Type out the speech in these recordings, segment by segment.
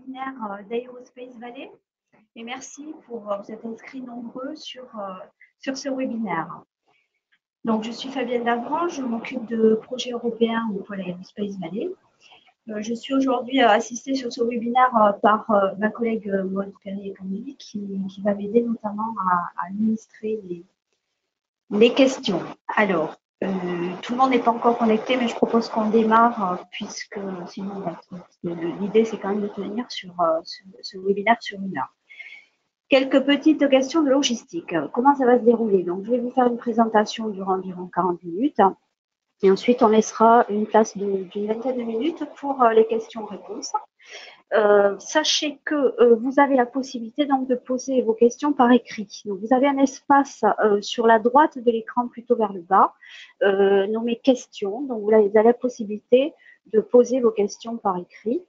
webinaire d'Aerospace Valley et merci pour vous êtes inscrits nombreux sur ce webinaire. Donc, je suis Fabienne Davran, je m'occupe de projets européens au pôle Aerospace Valley. Je suis aujourd'hui assistée sur ce webinaire par ma collègue Maud Perrier-Camille qui va m'aider notamment à administrer les questions. Alors, tout le monde n'est pas encore connecté, mais je propose qu'on démarre puisque sinon, l'idée c'est quand même de tenir sur ce webinaire sur 1 heure. Quelques petites questions de logistique. Comment ça va se dérouler? Donc, je vais vous faire une présentation durant environ 40 minutes. Et ensuite, on laissera une place d'une vingtaine de minutes pour les questions-réponses. Sachez que vous avez la possibilité donc de poser vos questions par écrit. Donc, vous avez un espace sur la droite de l'écran, plutôt vers le bas, nommé questions. Donc, vous avez la possibilité de poser vos questions par écrit.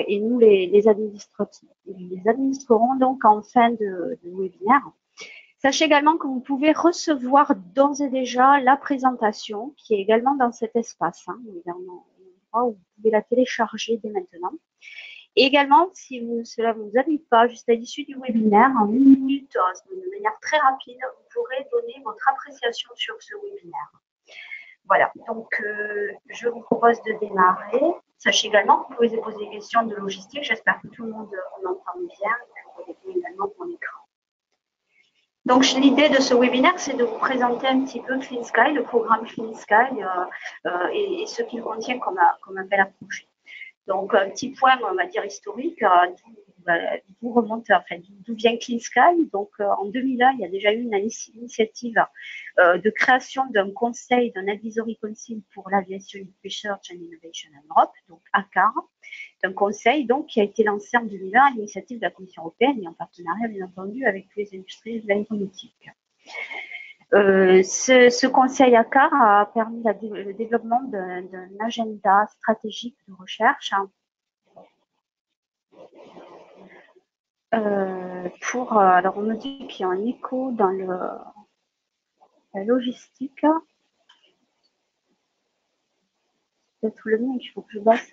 Et nous, les administrerons donc en fin de webinaire. Sachez également que vous pouvez recevoir d'ores et déjà la présentation qui est également dans cet espace. Vous pouvez la télécharger dès maintenant. Et également, si cela ne vous arrive pas, juste à l'issue du webinaire, en 1 minute, de manière très rapide, vous pourrez donner votre appréciation sur ce webinaire. Voilà, donc je vous propose de démarrer. Sachez également que vous pouvez poser des questions de logistique. J'espère que tout le monde m'entend bien et que vous voyez également mon écran. Donc, l'idée de ce webinaire, c'est de vous présenter un petit peu Clean Sky, le programme Clean Sky et ce qu'il contient comme appel à projet. Donc, un petit point, on va dire, historique, d'où vient Clean Sky. Donc, en 2001, il y a déjà eu une initiative de création d'un conseil, d'un advisory council pour l'aviation research and innovation en Europe, donc ACAR, d'un conseil donc qui a été lancé en 2001 à l'initiative de la Commission européenne et en partenariat, bien entendu, avec tous les industries de l'aéronautique. Ce conseil ACAR a permis le développement d'un agenda stratégique de recherche alors on me dit qu'il y a un écho dans la logistique. Peut-être le mien, il faut que je baisse.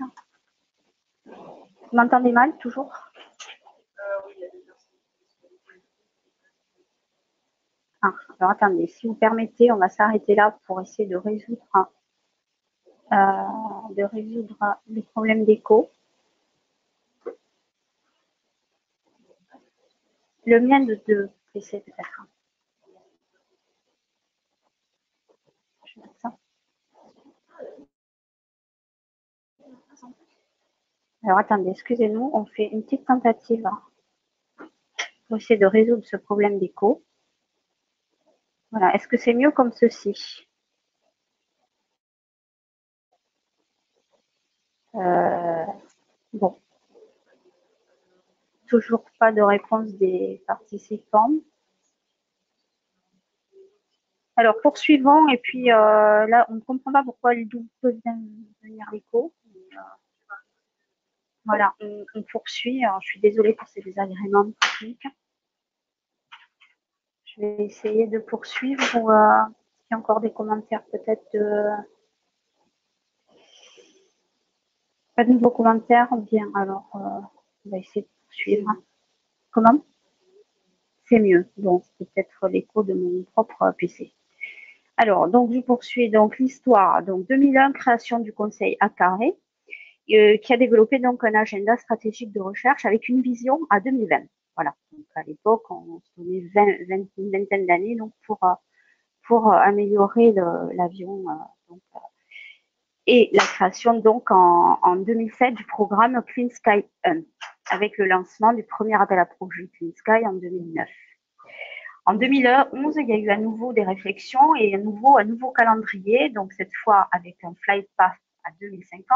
Vous m'entendez mal toujours? Alors attendez, si vous permettez, on va s'arrêter là pour essayer de résoudre les problèmes d'écho. Le mien de PC peut-être. Je vais mettre ça. Alors attendez, excusez-nous, on fait une petite tentative pour essayer de résoudre ce problème d'écho. Voilà, est-ce que c'est mieux comme ceci? Bon. Toujours pas de réponse des participants. Alors, poursuivons. Et puis, là, on ne comprend pas pourquoi d'où peut venir l'écho. Voilà, on poursuit. Alors, je suis désolée pour ces désagréments techniques. Je vais essayer de poursuivre. Ou il y a encore des commentaires peut-être de... Pas de nouveaux commentaires? Bien, alors, on va essayer de poursuivre. Comment? C'est mieux. Bon, c'est peut-être l'écho de mon propre PC. Alors, donc, je poursuis donc l'histoire. Donc, 2001, création du conseil ACAR, qui a développé donc un agenda stratégique de recherche avec une vision à 2020. Voilà. Donc, à l'époque, on se donnait une vingtaine d'années donc pour améliorer l'avion. Et la création donc en 2007 du programme Clean Sky 1 avec le lancement du premier appel à projet Clean Sky en 2009. En 2011, il y a eu à nouveau des réflexions et un nouveau calendrier, donc cette fois avec un flight path à 2050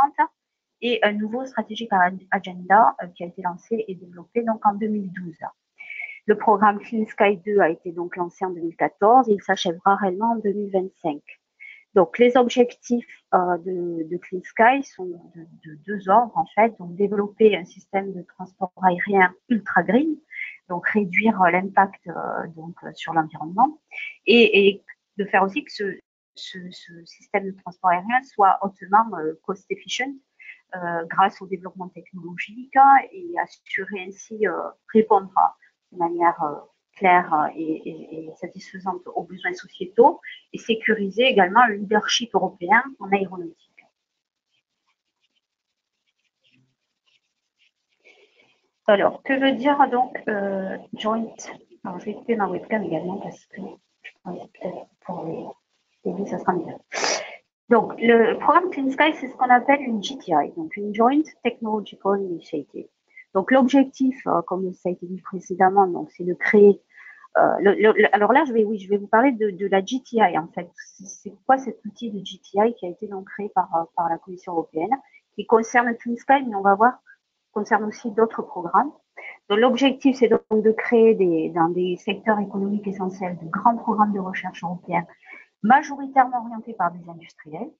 et un nouveau strategic agenda qui a été lancé et développé donc en 2012. Le programme Clean Sky 2 a été donc lancé en 2014 et il s'achèvera réellement en 2025. Donc, les objectifs de Clean Sky sont de 2 ordres, en fait. Donc, développer un système de transport aérien ultra green, donc réduire l'impact sur l'environnement, et de faire aussi que ce système de transport aérien soit hautement cost efficient, grâce au développement technologique et assurer ainsi répondre de manière claire et satisfaisante aux besoins sociétaux et sécuriser également le leadership européen en aéronautique. Alors, que veut dire donc joint? Alors, je vais couper ma webcam également parce que je pense peut-être pour les vues, ça sera mieux. Donc, le programme Clean Sky, c'est ce qu'on appelle une GTI, donc une Joint Technological Initiative. Donc, l'objectif, comme ça a été dit précédemment, donc c'est de créer. Alors là, je vais vous parler de la GTI en fait. C'est quoi cet outil de GTI qui a été donc créé par la Commission européenne, qui concerne Clean Sky, mais on va voir concerne aussi d'autres programmes. Donc, l'objectif, c'est donc de créer dans des secteurs économiques essentiels de grands programmes de recherche européens, majoritairement orientés par des industriels,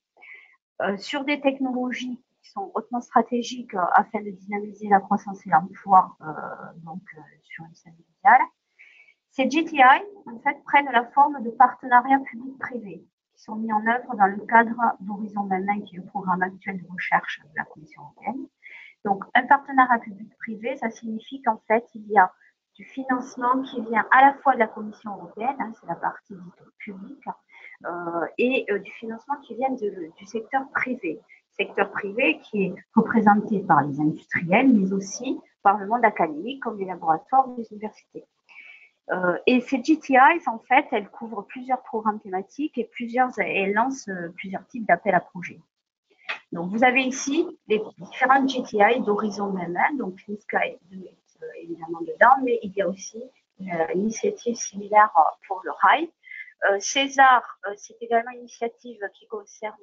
sur des technologies qui sont hautement stratégiques afin de dynamiser la croissance et l'emploi sur une scène mondiale. Ces GTI, en fait, prennent la forme de partenariats publics-privés qui sont mis en œuvre dans le cadre d'Horizon 2020, qui est le programme actuel de recherche de la Commission européenne. Donc, un partenariat public-privé, ça signifie qu'en fait, il y a du financement qui vient à la fois de la Commission européenne, hein, c'est la partie dite publique, et du financement qui vient du secteur privé. Secteur privé qui est représenté par les industriels, mais aussi par le monde académique, comme les laboratoires ou les universités. Et ces GTIs, en fait, elles couvrent plusieurs programmes thématiques et elles lancent plusieurs types d'appels à projets. Donc, vous avez ici les différentes GTI d'Horizon 2020, donc Clean Sky évidemment dedans, mais il y a aussi une initiative similaire pour le rail. César, c'est également une initiative qui concerne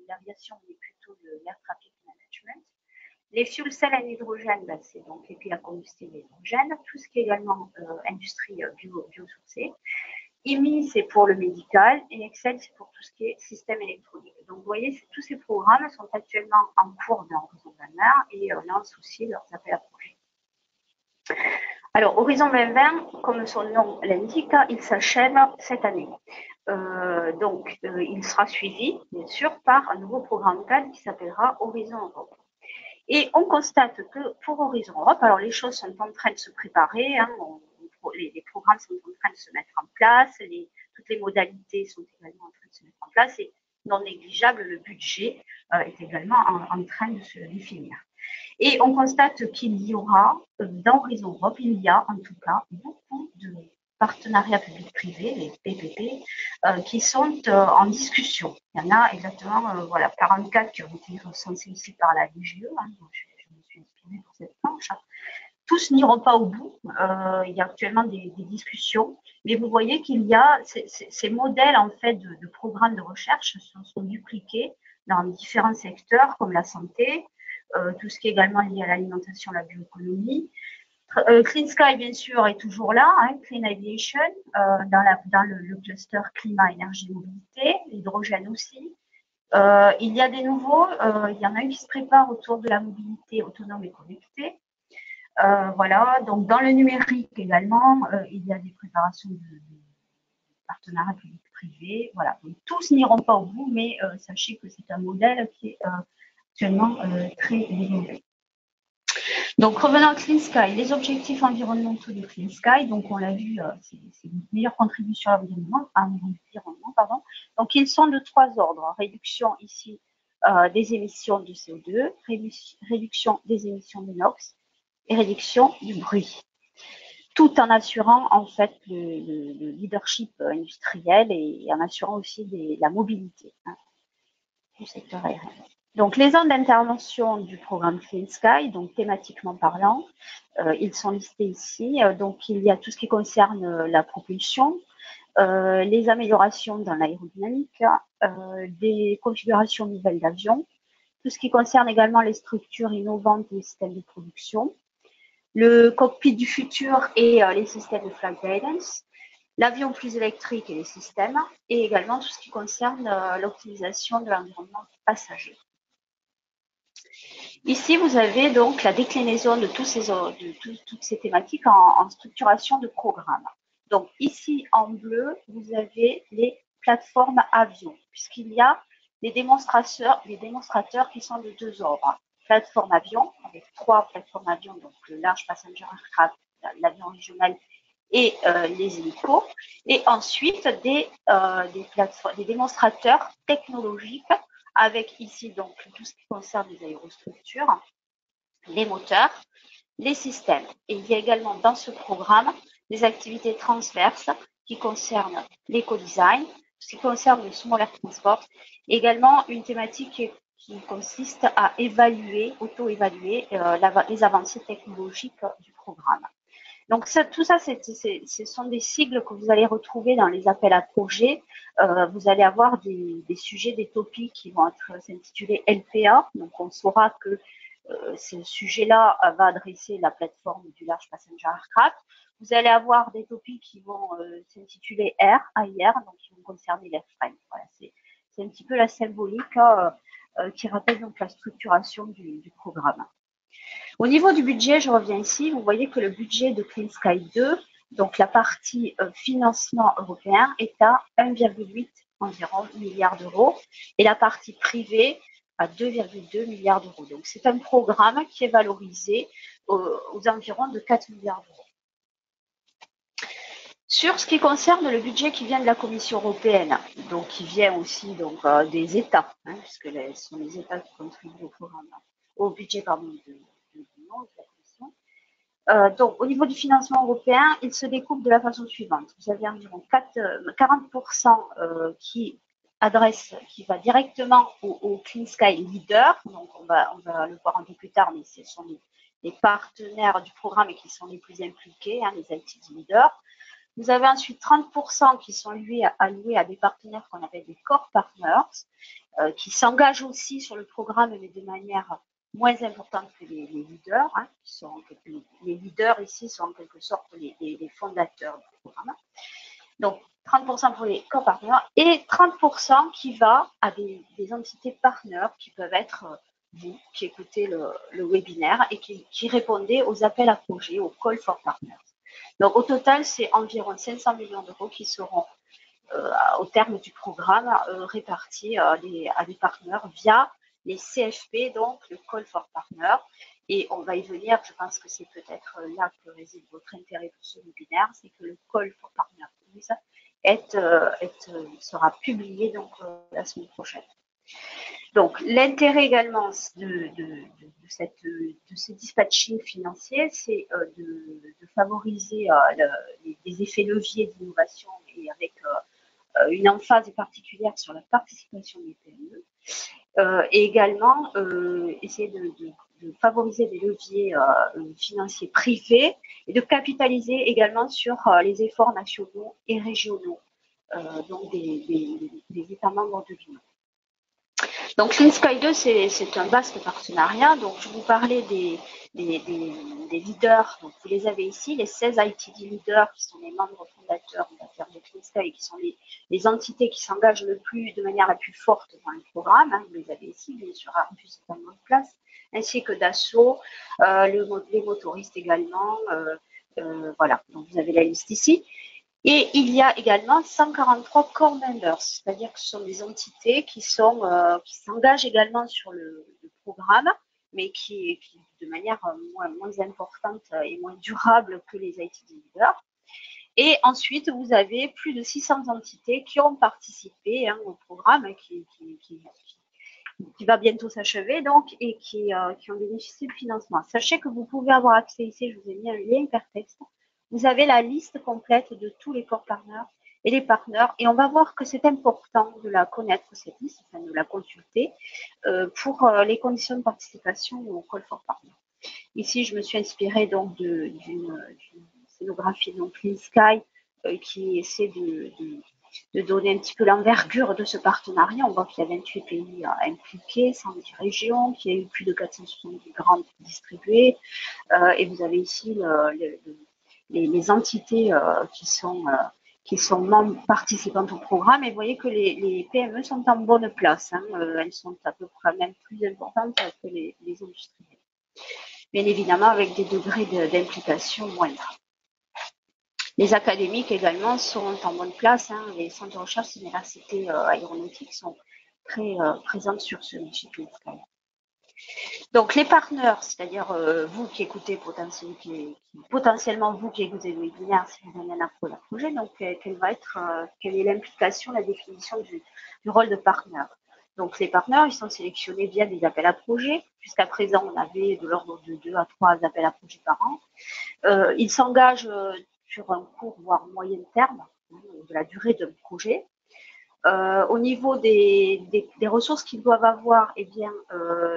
l'aviation, mais plutôt l'air traffic management. Les fuel cells en hydrogène, c'est donc les piles à combustible hydrogène, tout ce qui est également industrie biosourcée. IMI, c'est pour le médical, et Excel, c'est pour tout ce qui est système électronique. Donc, vous voyez, tous ces programmes sont actuellement en cours dans Horizon 2020 et lancent aussi leurs appels à projets. Alors, Horizon 2020, comme son nom l'indique, il s'achève cette année. Il sera suivi, bien sûr, par un nouveau programme cadre qui s'appellera Horizon Europe. Et on constate que pour Horizon Europe, alors les choses sont en train de se préparer, hein, les programmes sont en train de se mettre en place, toutes les modalités sont également en train de se mettre en place et non négligeable, le budget est également en train de se définir. Et on constate qu'il y aura, dans Horizon Europe, il y a en tout cas beaucoup de partenariats publics-privés, les PPP, qui sont en discussion. Il y en a exactement 44 qui ont été recensés ici par la DGE, hein, donc je me suis inspirée pour cette planche. Tous n'iront pas au bout, il y a actuellement des discussions, mais vous voyez qu'il y a ces modèles en fait de programmes de recherche sont dupliqués dans différents secteurs comme la santé, tout ce qui est également lié à l'alimentation, la bioéconomie. Clean Sky, bien sûr, est toujours là, hein, Clean Aviation, dans le cluster climat, énergie, mobilité, l'hydrogène aussi. Il y a des nouveaux, il y en a un qui se prépare autour de la mobilité autonome et connectée. Voilà, donc dans le numérique également, il y a des préparations de partenariats publics-privés. Voilà, donc tous n'iront pas au bout, mais sachez que c'est un modèle qui est actuellement très développé. Donc, revenons à Clean Sky, les objectifs environnementaux de Clean Sky, donc on l'a vu, c'est une meilleure contribution à l'environnement, pardon. Donc, ils sont de 3 ordres. Réduction ici des émissions de CO2, réduction des émissions de NOx et réduction du bruit, tout en assurant en fait le leadership industriel et en assurant aussi la mobilité du secteur aérien. Donc, les zones d'intervention du programme Clean Sky, donc thématiquement parlant, ils sont listés ici. Donc, il y a tout ce qui concerne la propulsion, les améliorations dans l'aérodynamique, des configurations nouvelles d'avions, tout ce qui concerne également les structures innovantes des systèmes de production, le cockpit du futur et les systèmes de flight guidance, l'avion plus électrique et les systèmes, et également tout ce qui concerne l'optimisation de l'environnement passager. Ici, vous avez donc la déclinaison de toutes ces thématiques en structuration de programme. Donc ici, en bleu, vous avez les plateformes avions, puisqu'il y a les démonstrateurs qui sont de 2 ordres. plateforme avion, avec 3 plateformes avions, donc le Large Passenger Aircraft, l'avion régional et les hélicos, et ensuite des démonstrateurs technologiques avec ici donc tout ce qui concerne les aérostructures, les moteurs, les systèmes. Et il y a également dans ce programme des activités transverses qui concernent l'éco-design, ce qui concerne le small transport, également une thématique qui consiste à évaluer, auto-évaluer les avancées technologiques du programme. Donc tout ça, ce sont des sigles que vous allez retrouver dans les appels à projets. Vous allez avoir des sujets, des topics qui vont s'intituler LPA. Donc on saura que ce sujet-là va adresser la plateforme du Large Passenger Aircraft. Vous allez avoir des topics qui vont s'intituler AIR, donc qui vont concerner l'airframe. Voilà, c'est un petit peu la symbolique qui rappelle donc la structuration du programme. Au niveau du budget, je reviens ici, vous voyez que le budget de Clean Sky 2, donc la partie financement européen, est à 1,8 environ milliards d'euros et la partie privée à 2,2 milliards d'euros. Donc c'est un programme qui est valorisé aux environs de 4 milliards d'euros. Sur ce qui concerne le budget qui vient de la Commission européenne, donc qui vient aussi donc, des États, puisque ce sont les États qui contribuent au budget de la Commission. Donc, au niveau du financement européen, il se découpe de la façon suivante. Vous avez environ 40% qui va directement au Clean Sky Leader. Donc, on va le voir un peu plus tard, mais ce sont les partenaires du programme et qui sont les plus impliqués, les ITD Leaders. Vous avez ensuite 30% qui sont alloués à des partenaires qu'on appelle des core partners, qui s'engagent aussi sur le programme, mais de manière moins importante que les leaders. Les leaders ici sont en quelque sorte les fondateurs du programme. Donc, 30% pour les core partners et 30% qui va à des entités partenaires qui peuvent être vous qui écoutez le webinaire et qui répondez aux appels à projets, aux call for partners. Donc, au total, c'est environ 500 millions d'euros qui seront, au terme du programme, répartis à des partenaires via les CFP, donc le Call for Partner. Et on va y venir, je pense que c'est peut-être là que réside votre intérêt pour ce webinaire, c'est que le Call for Partner sera publié donc, la semaine prochaine. Donc, l'intérêt également de ce dispatching financier, c'est de favoriser les effets leviers d'innovation et avec une emphase particulière sur la participation des PME, et également essayer de favoriser des leviers financiers privés et de capitaliser également sur les efforts nationaux et régionaux donc des États membres de l'Union. Donc, Clean Sky 2, c'est un vaste partenariat. Donc, je vous parlais des leaders. Donc, vous les avez ici, les 16 ITD leaders qui sont les membres fondateurs de Clean Sky, qui sont les entités qui s'engagent de manière la plus forte dans le programme. Vous les avez ici, bien sûr, en plus c'est en place, ainsi que Dassault, les motoristes également. Voilà, donc vous avez la liste ici. Et il y a également 143 core members, c'est-à-dire que ce sont des entités qui s'engagent également sur le programme, mais qui de manière moins importante et moins durable que les ITD Leaders. Et ensuite, vous avez plus de 600 entités qui ont participé au programme qui va bientôt s'achever donc, et qui ont bénéficié de financement. Sachez que vous pouvez avoir accès ici, je vous ai mis un lien hypertexte. Vous avez la liste complète de tous les core partners et les partenaires, et on va voir que c'est important de la connaître, cette liste, enfin de la consulter, pour les conditions de participation au Call for Partner. Ici, je me suis inspirée donc d'une scénographie donc Clean Sky qui essaie de donner un petit peu l'envergure de ce partenariat. On voit qu'il y a 28 pays impliqués, 110 régions, qu'il y a eu plus de 470 grandes distribuées, et vous avez ici les entités qui sont membres participantes au programme, et vous voyez que les PME sont en bonne place. Elles sont à peu près même plus importantes que les industriels. Bien évidemment, avec des degrés d'implication moindres. Les académiques également sont en bonne place. Les centres de recherche et universités aéronautiques sont très présentes sur ce Clean Sky. Donc les partenaires, c'est-à-dire vous qui écoutez potentiellement vous qui écoutez le webinaire si vous avez un projet, donc quelle est l'implication, la définition du rôle de partenaire. Donc les partenaires, ils sont sélectionnés via des appels à projets. Jusqu'à présent, on avait de l'ordre de 2 à 3 appels à projets par an. Ils s'engagent sur un court voire moyen terme de la durée d'un projet. Au niveau des ressources qu'ils doivent avoir, eh bien,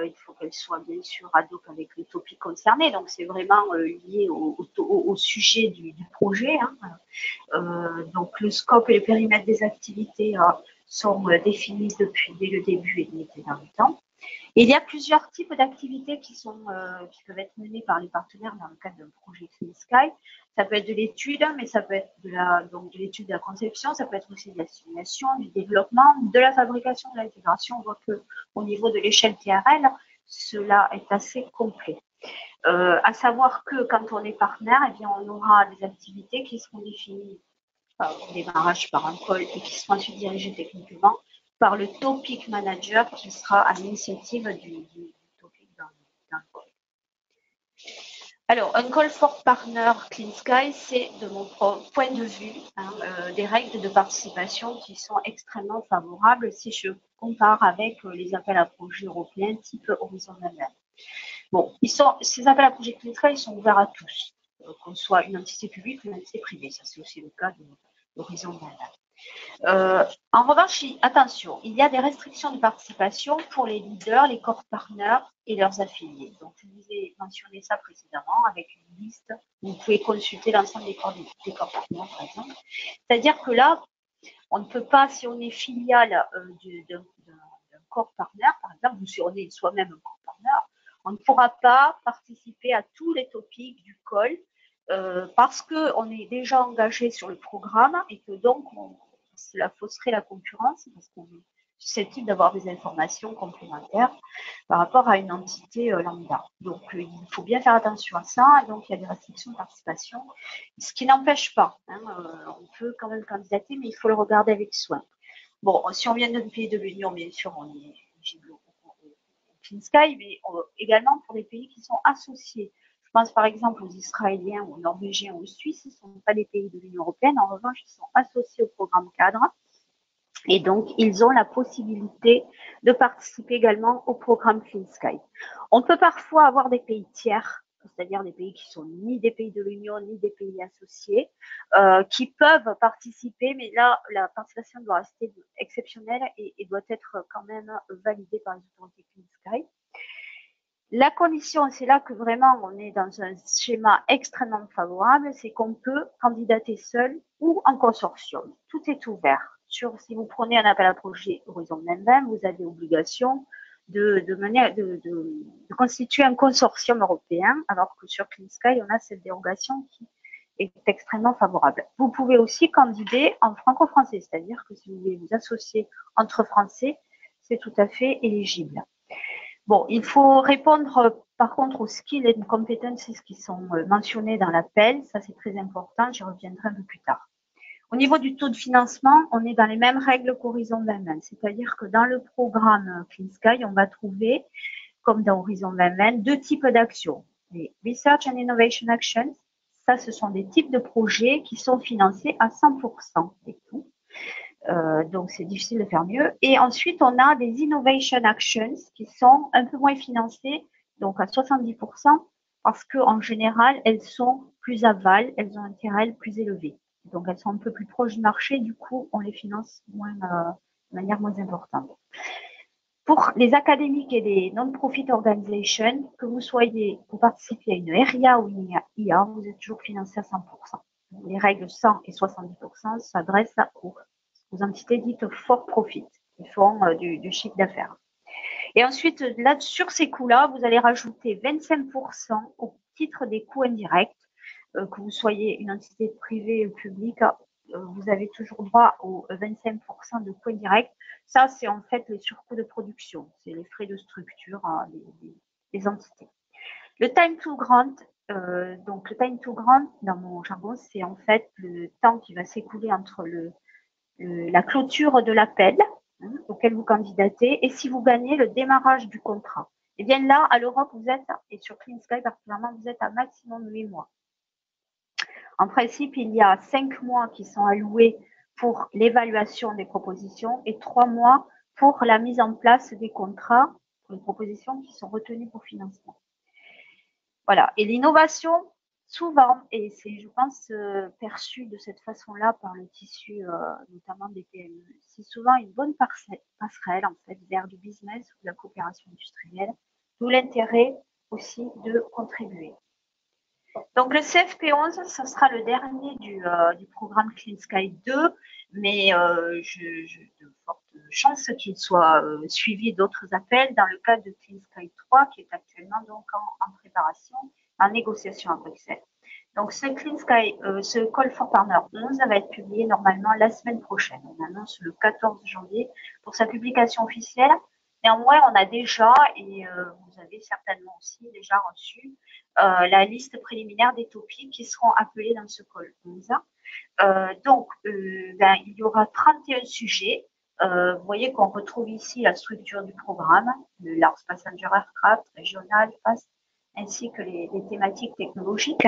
il faut qu'elles soient bien sûr ad hoc avec les topics concernés. Donc, c'est vraiment lié au sujet du projet. Hein. Donc, le scope et le périmètre des activités sont définis dès le début et dès dans le temps. Et il y a plusieurs types d'activités qui peuvent être menées par les partenaires dans le cadre d'un projet Clean Sky. Ça peut être de l'étude, mais ça peut être de l'étude de la conception, ça peut être aussi de la simulation, du développement, de la fabrication, de l'intégration. On voit qu'au niveau de l'échelle TRL, cela est assez complet. À savoir que quand on est partenaire, eh bien, on aura des activités qui seront définies au démarrage par un call et qui seront ensuite dirigées techniquement par le topic manager qui sera à l'initiative du topic dans le call. Alors, un call for partner Clean Sky, c'est de mon point de vue des règles de participation qui sont extrêmement favorables si je compare avec les appels à projets européens type Horizon Même. Bon, ces appels à projets Clean Sky, ils sont ouverts à tous, qu'on soit une entité publique ou une entité privée. Ça, c'est aussi le cas de l'Horizon Même. En revanche, attention, il y a des restrictions de participation pour les leaders, les core partners et leurs affiliés. Donc, je vous ai mentionné ça précédemment avec une liste où vous pouvez consulter l'ensemble des core partners, par exemple. C'est-à-dire que là, on ne peut pas, si on est filiale d'un core partner, par exemple, ou si on est soi-même un core partner, on ne pourra pas participer à tous les topics du call parce qu'on est déjà engagé sur le programme et que donc cela fausserait la concurrence parce qu'on est susceptible d'avoir des informations complémentaires par rapport à une entité lambda. Donc, il faut bien faire attention à ça. Et donc, il y a des restrictions de participation, ce qui n'empêche pas. On peut quand même candidater, mais il faut le regarder avec soin. Bon, si on vient d'un pays de l'Union, bien sûr, on est éligible au Clean Sky, mais également pour des pays qui sont associés. Je pense par exemple aux Israéliens, aux Norvégiens, aux Suisses, ce ne sont pas des pays de l'Union européenne. En revanche, ils sont associés au programme cadre. Et donc, ils ont la possibilité de participer également au programme Clean Sky. On peut parfois avoir des pays tiers, c'est-à-dire des pays qui sont ni des pays de l'Union, ni des pays associés, qui peuvent participer, mais là, la participation doit rester exceptionnelle et doit être quand même validée par les autorités Clean Sky. La condition, c'est là que vraiment on est dans un schéma extrêmement favorable, c'est qu'on peut candidater seul ou en consortium. Tout est ouvert. Si vous prenez un appel à projet Horizon Même, vous avez obligation de constituer un consortium européen, alors que sur Clean Sky, on a cette dérogation qui est extrêmement favorable. Vous pouvez aussi candidater en franco-français, c'est-à-dire que si vous voulez vous associer entre Français, c'est tout à fait éligible. Bon, il faut répondre par contre aux skills et aux compétences qui sont mentionnés dans l'appel. Ça, c'est très important. J'y reviendrai un peu plus tard. Au niveau du taux de financement, on est dans les mêmes règles qu'Horizon 2020. C'est-à-dire que dans le programme Clean Sky, on va trouver, comme dans Horizon 2020, deux types d'actions. Les Research and Innovation Actions, ça, ce sont des types de projets qui sont financés à 100% et tout. Donc, c'est difficile de faire mieux. Et ensuite, on a des Innovation Actions qui sont un peu moins financées, donc à 70%, parce qu'en général, elles sont plus aval, elles ont un TRL plus élevé. Donc, elles sont un peu plus proches du marché, du coup, on les finance de manière moins importante. Pour les académiques et les non-profit organizations, que vous participez à une RIA ou une IA, vous êtes toujours financé à 100%. Les règles 100 et 70% s'adressent aux entités dites for profit, qui font du chiffre d'affaires. Et ensuite, là, sur ces coûts-là, vous allez rajouter 25% au titre des coûts indirects, que vous soyez une entité privée ou publique, vous avez toujours droit aux 25% de coûts indirects. Ça, c'est en fait les surcoûts de production, c'est les frais de structure des entités. Le time to grant, donc le time to grant, dans mon jargon, c'est en fait le temps qui va s'écouler entre la clôture de l'appel auquel vous candidatez et si vous gagnez le démarrage du contrat. Et bien là, à l'Europe, vous êtes, et sur Clean Sky particulièrement, vous êtes à maximum 8 mois. En principe, il y a 5 mois qui sont alloués pour l'évaluation des propositions et 3 mois pour la mise en place des contrats pour les propositions qui sont retenues pour financement. Voilà. Et l'innovation, souvent, et c'est, je pense, perçu de cette façon-là par le tissu, notamment des PME, c'est souvent une bonne passerelle, en fait, vers du business ou de la coopération industrielle, d'où l'intérêt aussi de contribuer. Donc le CFP11, ce sera le dernier du programme Clean Sky 2, mais de fortes chances qu'il soit suivi d'autres appels dans le cadre de Clean Sky 3 qui est actuellement donc en préparation, en négociation à Bruxelles. Donc ce Clean Sky, ce Call for Partner 11 va être publié normalement la semaine prochaine. On annonce le 14 janvier pour sa publication officielle. Néanmoins, on a déjà, et vous avez certainement aussi déjà reçu, la liste préliminaire des topics qui seront appelés dans ce call 11. Donc, il y aura 31 sujets. Vous voyez qu'on retrouve ici la structure du programme, le Large Passenger Aircraft, régional, fast, ainsi que les thématiques technologiques,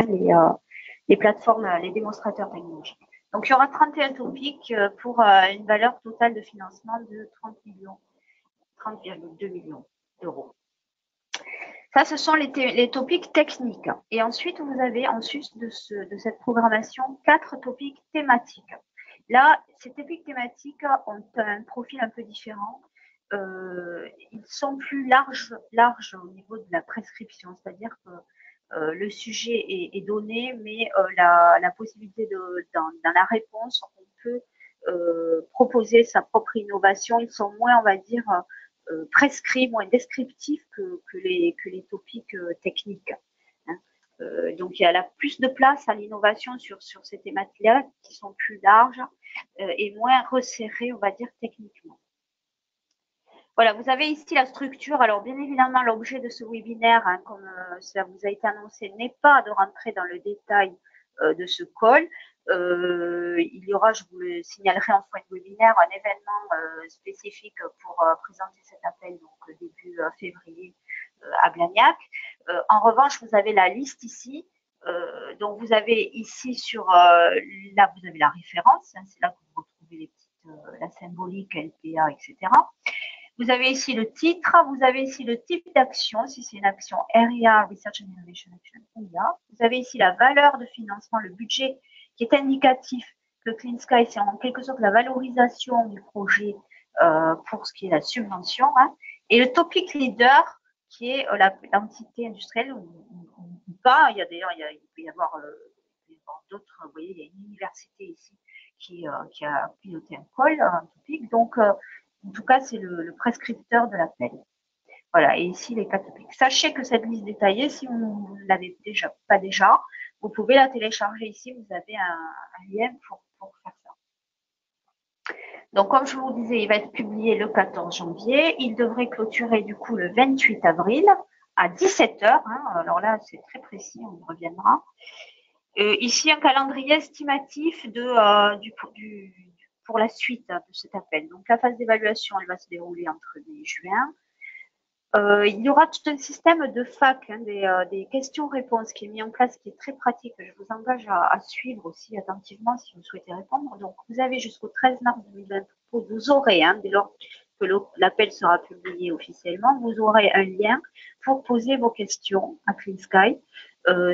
les plateformes, les démonstrateurs technologiques. Donc, il y aura 31 topics pour une valeur totale de financement de 30,2 millions d'euros. Ça, ce sont les topics techniques. Et ensuite, vous avez en sus de cette programmation 4 topics thématiques. Là, ces topics thématiques ont un profil un peu différent. Ils sont plus larges au niveau de la prescription, c'est-à-dire que le sujet est donné, mais la possibilité dans la réponse, on peut proposer sa propre innovation. Ils sont moins, on va dire, prescrits, moins descriptifs que les topics techniques. Hein. Donc, il y a plus de place à l'innovation sur ces thématiques-là qui sont plus larges et moins resserrées, on va dire, techniquement. Voilà, vous avez ici la structure. Alors, bien évidemment, l'objet de ce webinaire, hein, comme ça vous a été annoncé, n'est pas de rentrer dans le détail de ce call. Il y aura, je vous le signalerai en fin de webinaire, un événement spécifique pour présenter cet appel, donc début février à Blagnac. En revanche, vous avez la liste ici. Donc, vous avez ici là, vous avez la référence. Hein, c'est là que vous retrouvez les petites, la symbolique, LPA, etc. Vous avez ici le titre, vous avez ici le type d'action, si c'est une action Area Research and Innovation Action (RIA). Vous avez ici la valeur de financement, le budget qui est indicatif que Clean Sky, c'est en quelque sorte la valorisation du projet pour ce qui est la subvention. Hein, et le topic leader qui est l'entité industrielle ou pas. Il y a d'ailleurs, il peut y avoir d'autres. Vous voyez, il y a une université ici qui a piloté un call, un topic. Donc, en tout cas, c'est le prescripteur de l'appel. Voilà, et ici, les 4 topics. Sachez que cette liste détaillée, si vous ne l'avez pas déjà, vous pouvez la télécharger ici. Vous avez un lien pour faire ça. Donc, comme je vous disais, il va être publié le 14 janvier. Il devrait clôturer du coup le 28 avril à 17h. Hein. Alors là, c'est très précis, on y reviendra. Ici, un calendrier estimatif pour la suite de cet appel. Donc, la phase d'évaluation, elle va se dérouler entre mai et juin. Il y aura tout un système de FAQ, hein, des questions-réponses qui est mis en place, qui est très pratique. Je vous engage à suivre aussi attentivement si vous souhaitez répondre. Donc, vous avez jusqu'au 13 mars 2023, vous aurez, hein, dès lors que l'appel sera publié officiellement, vous aurez un lien pour poser vos questions à Clean Sky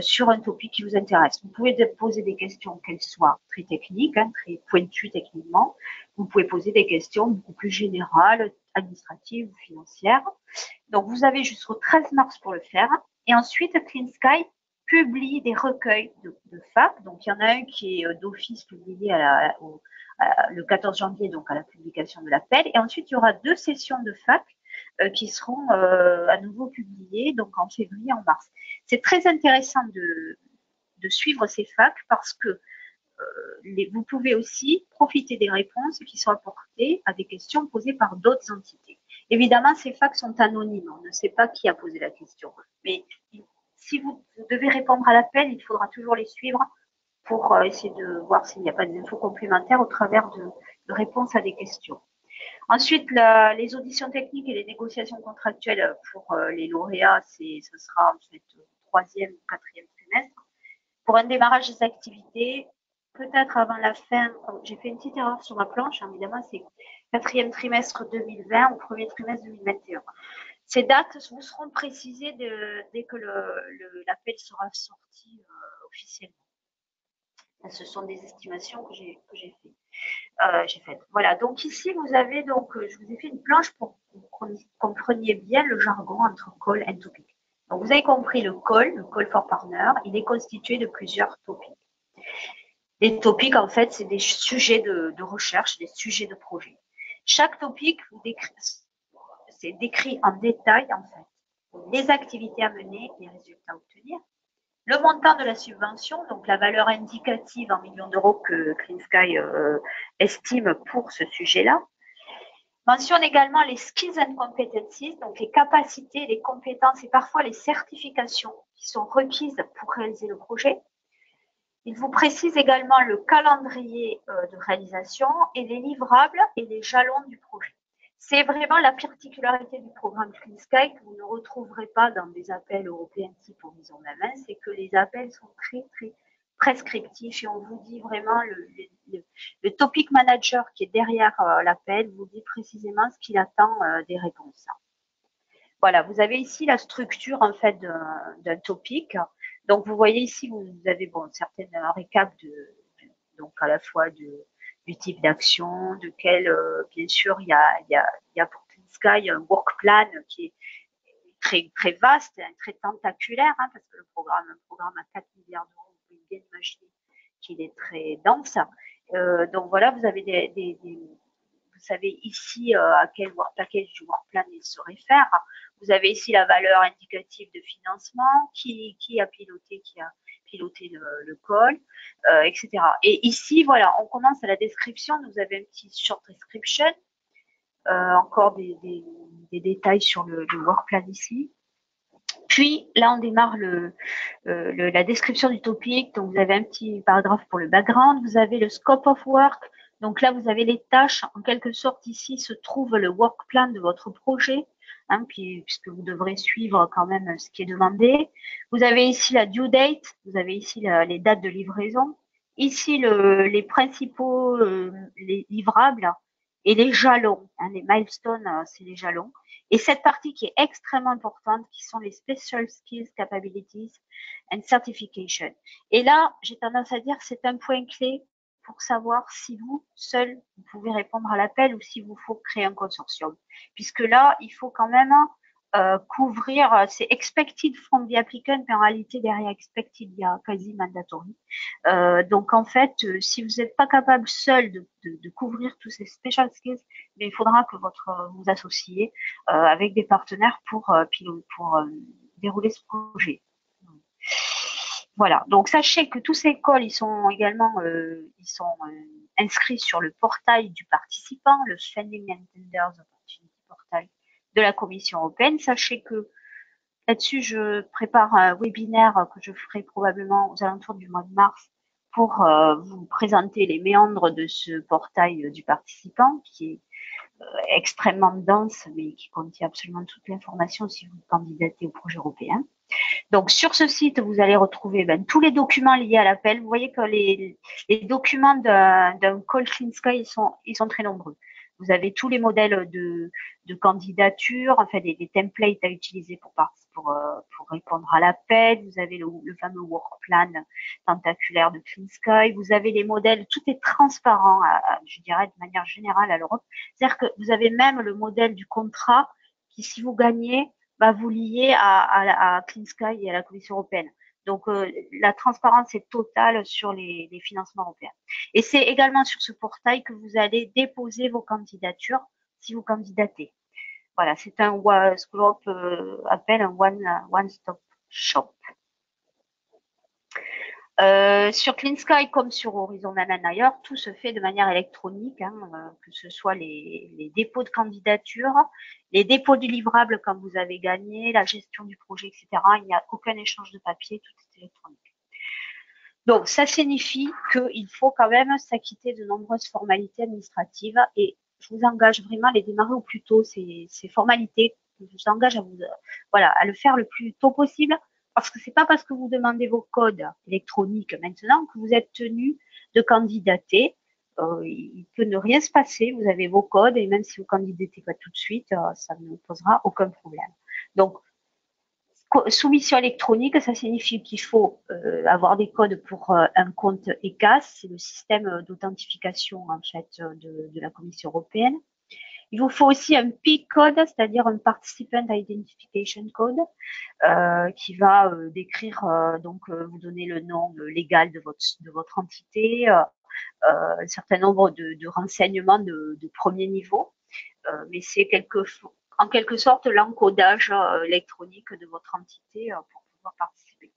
sur un topic qui vous intéresse. Vous pouvez poser des questions, qu'elles soient très techniques, hein, très pointues techniquement. Vous pouvez poser des questions beaucoup plus générales, administratives ou financières. Donc, vous avez jusqu'au 13 mars pour le faire. Et ensuite, Clean Sky publie des recueils de FAQ. Donc, il y en a un qui est d'office publié le 14 janvier, donc à la publication de l'appel. Et ensuite, il y aura 2 sessions de FAQ qui seront à nouveau publiées, donc en février, en mars. C'est très intéressant de suivre ces FAQ parce que vous pouvez aussi profiter des réponses qui sont apportées à des questions posées par d'autres entités. Évidemment, ces FAQ sont anonymes, on ne sait pas qui a posé la question. Mais si vous devez répondre à l'appel, il faudra toujours les suivre pour essayer de voir s'il n'y a pas des infos complémentaires au travers de réponses à des questions. Ensuite, les auditions techniques et les négociations contractuelles pour les lauréats, ce sera en fait troisième ou quatrième trimestre. Pour un démarrage des activités, peut-être avant la fin, j'ai fait une petite erreur sur ma planche, hein, évidemment, c'est quatrième trimestre 2020 ou premier trimestre 2021. Ces dates vous seront précisées dès que l'appel sera sorti officiellement. Ce sont des estimations que j'ai faites. Voilà, donc ici, vous avez donc, je vous ai fait une planche pour que vous compreniez bien le jargon entre call et topic. Donc, vous avez compris le call for partner, il est constitué de plusieurs topics. Les topics, en fait, c'est des sujets de recherche, des sujets de projet. Chaque topic c'est décrit en détail, en fait, les activités à mener, les résultats à obtenir, le montant de la subvention, donc la valeur indicative en millions d'euros que Clean Sky estime pour ce sujet-là. Mentionne également les skills and competencies, donc les capacités, les compétences et parfois les certifications qui sont requises pour réaliser le projet. Il vous précise également le calendrier de réalisation et les livrables et les jalons du projet. C'est vraiment la particularité du programme Clean Sky que vous ne retrouverez pas dans des appels européens type Horizon 2020, c'est que les appels sont très, très prescriptifs et on vous dit vraiment, le topic manager qui est derrière l'appel vous dit précisément ce qu'il attend des réponses. Voilà, vous avez ici la structure en fait d'un topic. Donc vous voyez ici, vous avez bon, certaines récaps donc à la fois du type d'action, de quel, bien sûr, il y a pour Clean Sky un work plan qui est très, très vaste, très tentaculaire, hein, parce que un programme à 4 milliards d'euros, vous pouvez bien imaginer qu'il est très dense. Donc voilà, vous avez vous savez ici à quel package du work plan il se réfère. Vous avez ici la valeur indicative de financement, qui a piloté le call, etc. Et ici, voilà, on commence à la description. Vous avez un petit short description, encore des détails sur le work plan ici. Puis là, on démarre la description du topic. Donc, vous avez un petit paragraphe pour le background. Vous avez le scope of work. Donc là, vous avez les tâches. En quelque sorte, ici se trouve le work plan de votre projet, hein, puisque vous devrez suivre quand même ce qui est demandé. Vous avez ici la due date. Vous avez ici les dates de livraison. Ici, les principaux les livrables et les jalons. Hein, les milestones, c'est les jalons. Et cette partie qui est extrêmement importante, qui sont les Special Skills, Capabilities and Certification. Et là, j'ai tendance à dire que c'est un point clé pour savoir si vous, seul, vous pouvez répondre à l'appel ou s'il vous faut créer un consortium. Puisque là, il faut quand même couvrir, c'est expected from the applicant, mais en réalité, derrière expected, il y a quasi mandatory. Donc en fait, si vous n'êtes pas capable seul de couvrir tous ces special skills, mais il faudra que vous associez avec des partenaires pour dérouler ce projet. Voilà. Donc sachez que tous ces calls, ils sont également inscrits sur le portail du participant, le Funding and Tenders Opportunity Portal de la Commission européenne. Sachez que là-dessus, je prépare un webinaire que je ferai probablement aux alentours du mois de mars pour vous présenter les méandres de ce portail du participant qui est extrêmement dense mais qui contient absolument toute l'information si vous candidatez au projet européen. Donc sur ce site, vous allez retrouver tous les documents liés à l'appel. Vous voyez que les documents d'un call Clean Sky, ils sont très nombreux. Vous avez tous les modèles de candidature, enfin des templates à utiliser pour répondre à l'appel. Vous avez le fameux work plan tentaculaire de Clean Sky. Vous avez les modèles, tout est transparent, je dirais de manière générale à l'Europe. C'est-à-dire que vous avez même le modèle du contrat qui, si vous gagnez, va vous lier à Clean Sky et à la Commission européenne. Donc la transparence est totale sur les financements européens. Et c'est également sur ce portail que vous allez déposer vos candidatures si vous candidatez. Voilà, c'est ce que l'Europe appelle un one-stop shop. Sur Clean Sky comme sur Horizon Nanan ailleurs, tout se fait de manière électronique, hein, que ce soit les dépôts de candidature, les dépôts du livrable quand vous avez gagné, la gestion du projet, etc. Il n'y a aucun échange de papier, tout est électronique. Donc, ça signifie qu'il faut quand même s'acquitter de nombreuses formalités administratives et je vous engage vraiment à les démarrer au plus tôt, ces formalités. Je vous engage à voilà, à le faire le plus tôt possible, parce que c'est pas parce que vous demandez vos codes électroniques maintenant que vous êtes tenu de candidater. Il peut ne rien se passer. Vous avez vos codes et même si vous candidatez pas tout de suite, ça ne posera aucun problème. Donc, soumission électronique, ça signifie qu'il faut avoir des codes pour un compte ECAS, c'est le système d'authentification en fait de la Commission européenne. Il vous faut aussi un PIC code, c'est-à-dire un Participant Identification Code, qui va décrire, vous donner le nom légal de votre entité, un certain nombre de renseignements de premier niveau, mais c'est en quelque sorte l'encodage électronique de votre entité pour pouvoir participer.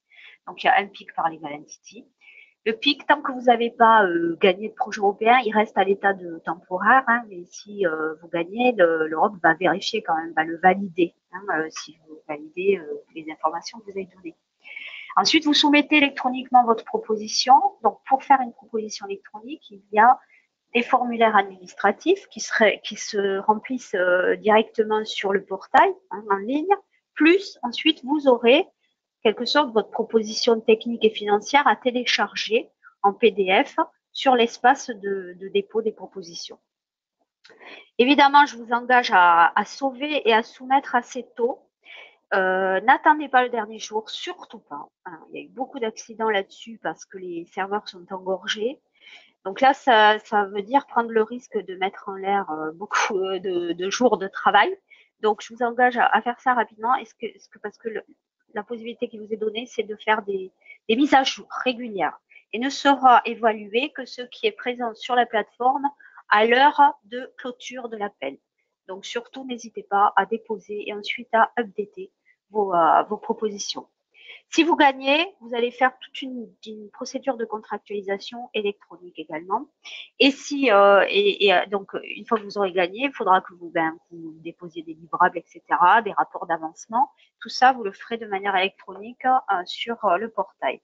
Donc il y a un PIC par Legal Entity. Le PIC, tant que vous n'avez pas gagné de projet européen, il reste à l'état de temporaire, hein, mais si vous gagnez, l'Europe va vérifier quand même, va le valider, hein, si vous validez les informations que vous avez données. Ensuite, vous soumettez électroniquement votre proposition. Donc, pour faire une proposition électronique, il y a des formulaires administratifs qui se remplissent directement sur le portail, hein, en ligne. Plus, ensuite, vous aurez quelque sorte votre proposition technique et financière à télécharger en PDF sur l'espace de dépôt des propositions. Évidemment, je vous engage à sauver et à soumettre assez tôt. N'attendez pas le dernier jour, surtout pas. Hein. Il y a eu beaucoup d'accidents là-dessus parce que les serveurs sont engorgés. Donc là, ça veut dire prendre le risque de mettre en l'air beaucoup de jours de travail. Donc, je vous engage à faire ça rapidement. Parce que la possibilité qui vous est donnée, c'est de faire des mises à jour régulières et ne sera évalué que ce qui est présent sur la plateforme à l'heure de clôture de l'appel. Donc, surtout, n'hésitez pas à déposer et ensuite à updater vos propositions. Si vous gagnez, vous allez faire toute une procédure de contractualisation électronique également. Et donc, une fois que vous aurez gagné, il faudra que vous déposiez des livrables, etc., des rapports d'avancement. Tout ça, vous le ferez de manière électronique sur le portail.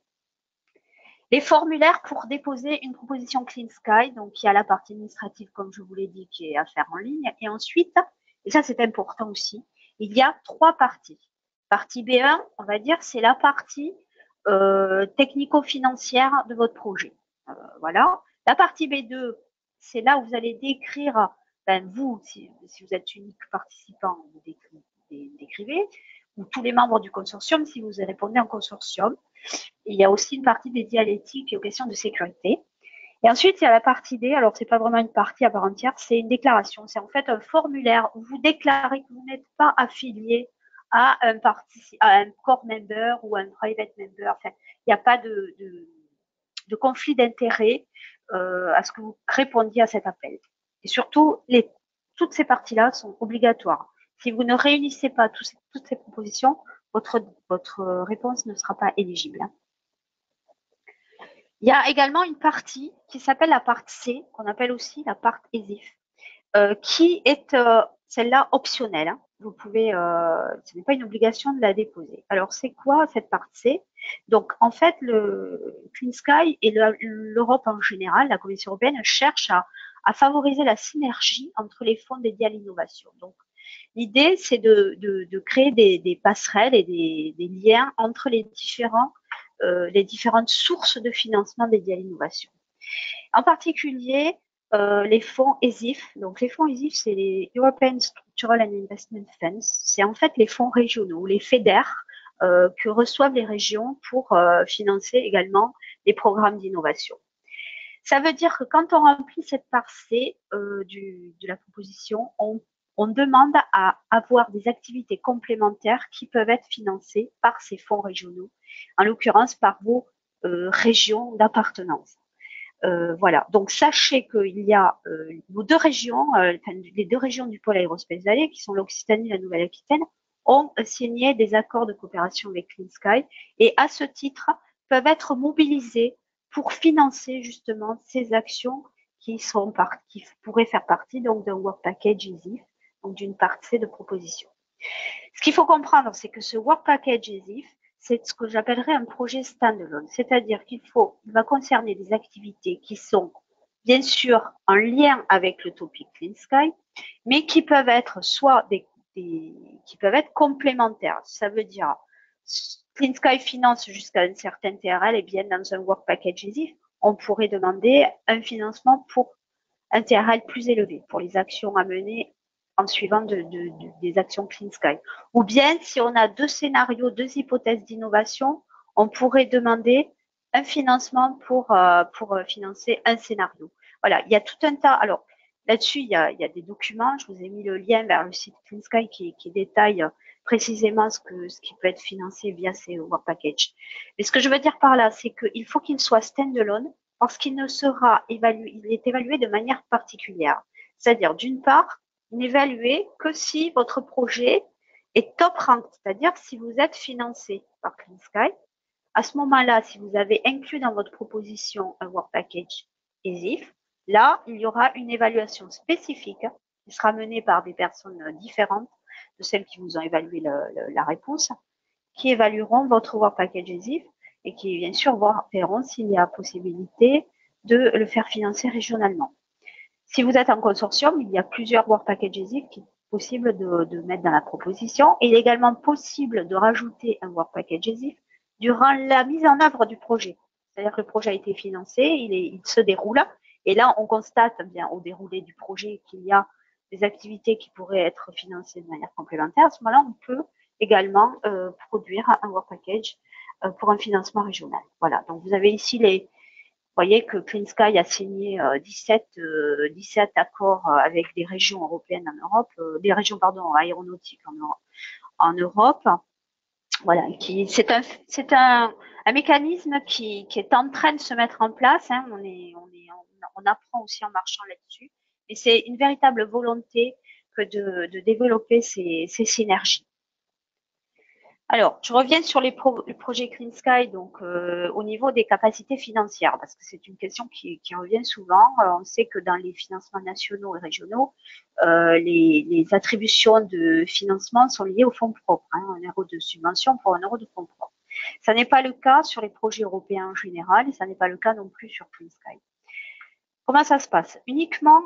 Les formulaires pour déposer une proposition Clean Sky, donc il y a la partie administrative, comme je vous l'ai dit, qui est à faire en ligne. Et ensuite, et ça c'est important aussi, il y a 3 parties. Partie B1, on va dire, c'est la partie technico-financière de votre projet. Voilà. La partie B2, c'est là où vous allez décrire, vous, si vous êtes unique participant, vous décrivez, ou tous les membres du consortium, si vous répondez en consortium. Il y a aussi une partie dédiée à l'éthique et aux questions de sécurité. Et ensuite, il y a la partie D. Alors, c'est pas vraiment une partie à part entière, c'est une déclaration. C'est en fait un formulaire où vous déclarez que vous n'êtes pas affilié à un core member ou un private member. Enfin, il n'y a pas de conflit d'intérêt à ce que vous répondiez à cet appel. Et surtout, toutes ces parties-là sont obligatoires. Si vous ne réunissez pas toutes ces propositions, votre réponse ne sera pas éligible. Il y a également une partie qui s'appelle la part C, qu'on appelle aussi la part ESIF, qui est celle-là optionnelle. Hein. Vous pouvez, ce n'est pas une obligation de la déposer. Alors, c'est quoi cette part C? Donc, en fait, le Clean Sky et l'Europe en général, la Commission européenne, cherche à favoriser la synergie entre les fonds dédiés à l'innovation. Donc, l'idée, c'est de créer des passerelles et des liens entre les différentes sources de financement dédiées à l'innovation. En particulier, les fonds ESIF. Donc, les fonds ESIF, c'est les European Structural and Investment Funds. C'est en fait les fonds régionaux, les FEDER, que reçoivent les régions pour financer également les programmes d'innovation. Ça veut dire que quand on remplit cette part C de la proposition, on demande à avoir des activités complémentaires qui peuvent être financées par ces fonds régionaux, en l'occurrence par vos régions d'appartenance. Voilà. Donc sachez qu'il y a vos deux régions, les 2 régions du pôle aérospace Valley, qui sont l'Occitanie et la Nouvelle-Aquitaine, ont signé des accords de coopération avec Clean Sky et à ce titre peuvent être mobilisés pour financer justement ces actions qui pourraient faire partie donc d'un work package ESIF, donc d'une partie de proposition. Ce qu'il faut comprendre, c'est que ce work package ESIF, c'est ce que j'appellerais un projet standalone, c'est-à-dire qu'il va concerner des activités qui sont bien sûr en lien avec le topic Clean Sky, mais qui peuvent être soit qui peuvent être complémentaires. Ça veut dire Clean Sky finance jusqu'à un certain TRL, et bien dans un work package ESIF, on pourrait demander un financement pour un TRL plus élevé pour les actions à mener en suivant des actions Clean Sky. Ou bien, si on a deux scénarios, deux hypothèses d'innovation, on pourrait demander un financement pour financer un scénario. Voilà, il y a tout un tas. Alors, là-dessus, il y a des documents. Je vous ai mis le lien vers le site Clean Sky qui détaille précisément ce qui peut être financé via ces work packages. Mais ce que je veux dire par là, c'est qu'il faut qu'il soit stand-alone parce qu'il ne sera évalué, il est évalué de manière particulière. C'est-à-dire, d'une part, n'évaluer que si votre projet est top rank, c'est-à-dire si vous êtes financé par Clean Sky. À ce moment-là, si vous avez inclus dans votre proposition un work package ESIF, là, il y aura une évaluation spécifique qui sera menée par des personnes différentes de celles qui vous ont évalué la réponse, qui évalueront votre work package ESIF et qui, bien sûr, verront s'il y a possibilité de le faire financer régionalement. Si vous êtes en consortium, il y a plusieurs work packages ESIF qui est possible de mettre dans la proposition. Et il est également possible de rajouter un work package ESIF durant la mise en œuvre du projet. C'est-à-dire que le projet a été financé, il se déroule, et là, on constate bien au déroulé du projet qu'il y a des activités qui pourraient être financées de manière complémentaire. À ce moment-là, on peut également produire un work package pour un financement régional. Voilà, donc vous avez ici vous voyez que Clean Sky a signé 17 accords avec des régions européennes en Europe, des régions pardon aéronautiques en Europe. Voilà, c'est un mécanisme qui est en train de se mettre en place. Hein. On apprend aussi en marchant là-dessus, mais c'est une véritable volonté que de développer ces synergies. Alors, je reviens sur le projet Clean Sky, donc au niveau des capacités financières, parce que c'est une question qui revient souvent. On sait que dans les financements nationaux et régionaux, les attributions de financement sont liées aux fonds propres, hein, 1 euro de subvention pour 1 euro de fonds propres. Ça n'est pas le cas sur les projets européens en général, et ça n'est pas le cas non plus sur Clean Sky. Comment ça se passe? Uniquement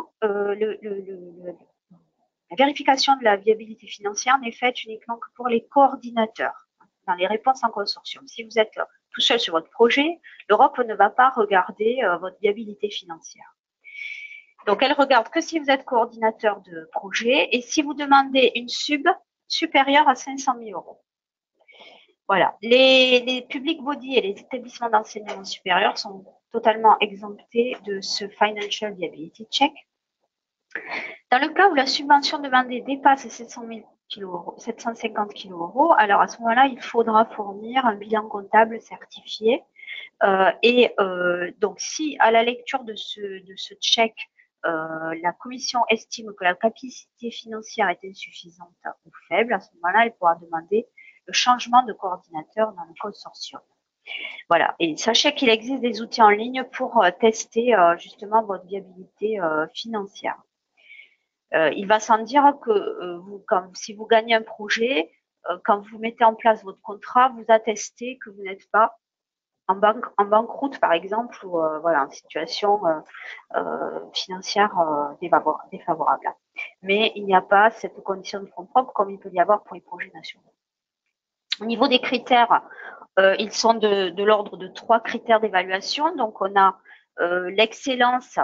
la vérification de la viabilité financière n'est faite uniquement que pour les coordinateurs dans les réponses en consortium. Si vous êtes tout seul sur votre projet, l'Europe ne va pas regarder votre viabilité financière. Donc, elle regarde que si vous êtes coordinateur de projet et si vous demandez une sub supérieure à 500 000 euros. Voilà. Les public bodies et les établissements d'enseignement supérieur sont totalement exemptés de ce Financial Viability Check. Dans le cas où la subvention demandée dépasse 750 kg euros, alors à ce moment-là, il faudra fournir un bilan comptable certifié. Donc, si à la lecture de ce check, la commission estime que la capacité financière est insuffisante ou faible, à ce moment-là, elle pourra demander le changement de coordinateur dans le consortium. Voilà. Et sachez qu'il existe des outils en ligne pour tester justement votre viabilité financière. Il va sans dire que si vous gagnez un projet, quand vous mettez en place votre contrat, vous attestez que vous n'êtes pas en banqueroute, par exemple, ou voilà, en situation financière défavorable. Mais il n'y a pas cette condition de fonds propres comme il peut y avoir pour les projets nationaux. Au niveau des critères, ils sont de l'ordre de 3 critères d'évaluation. Donc, on a l'excellence,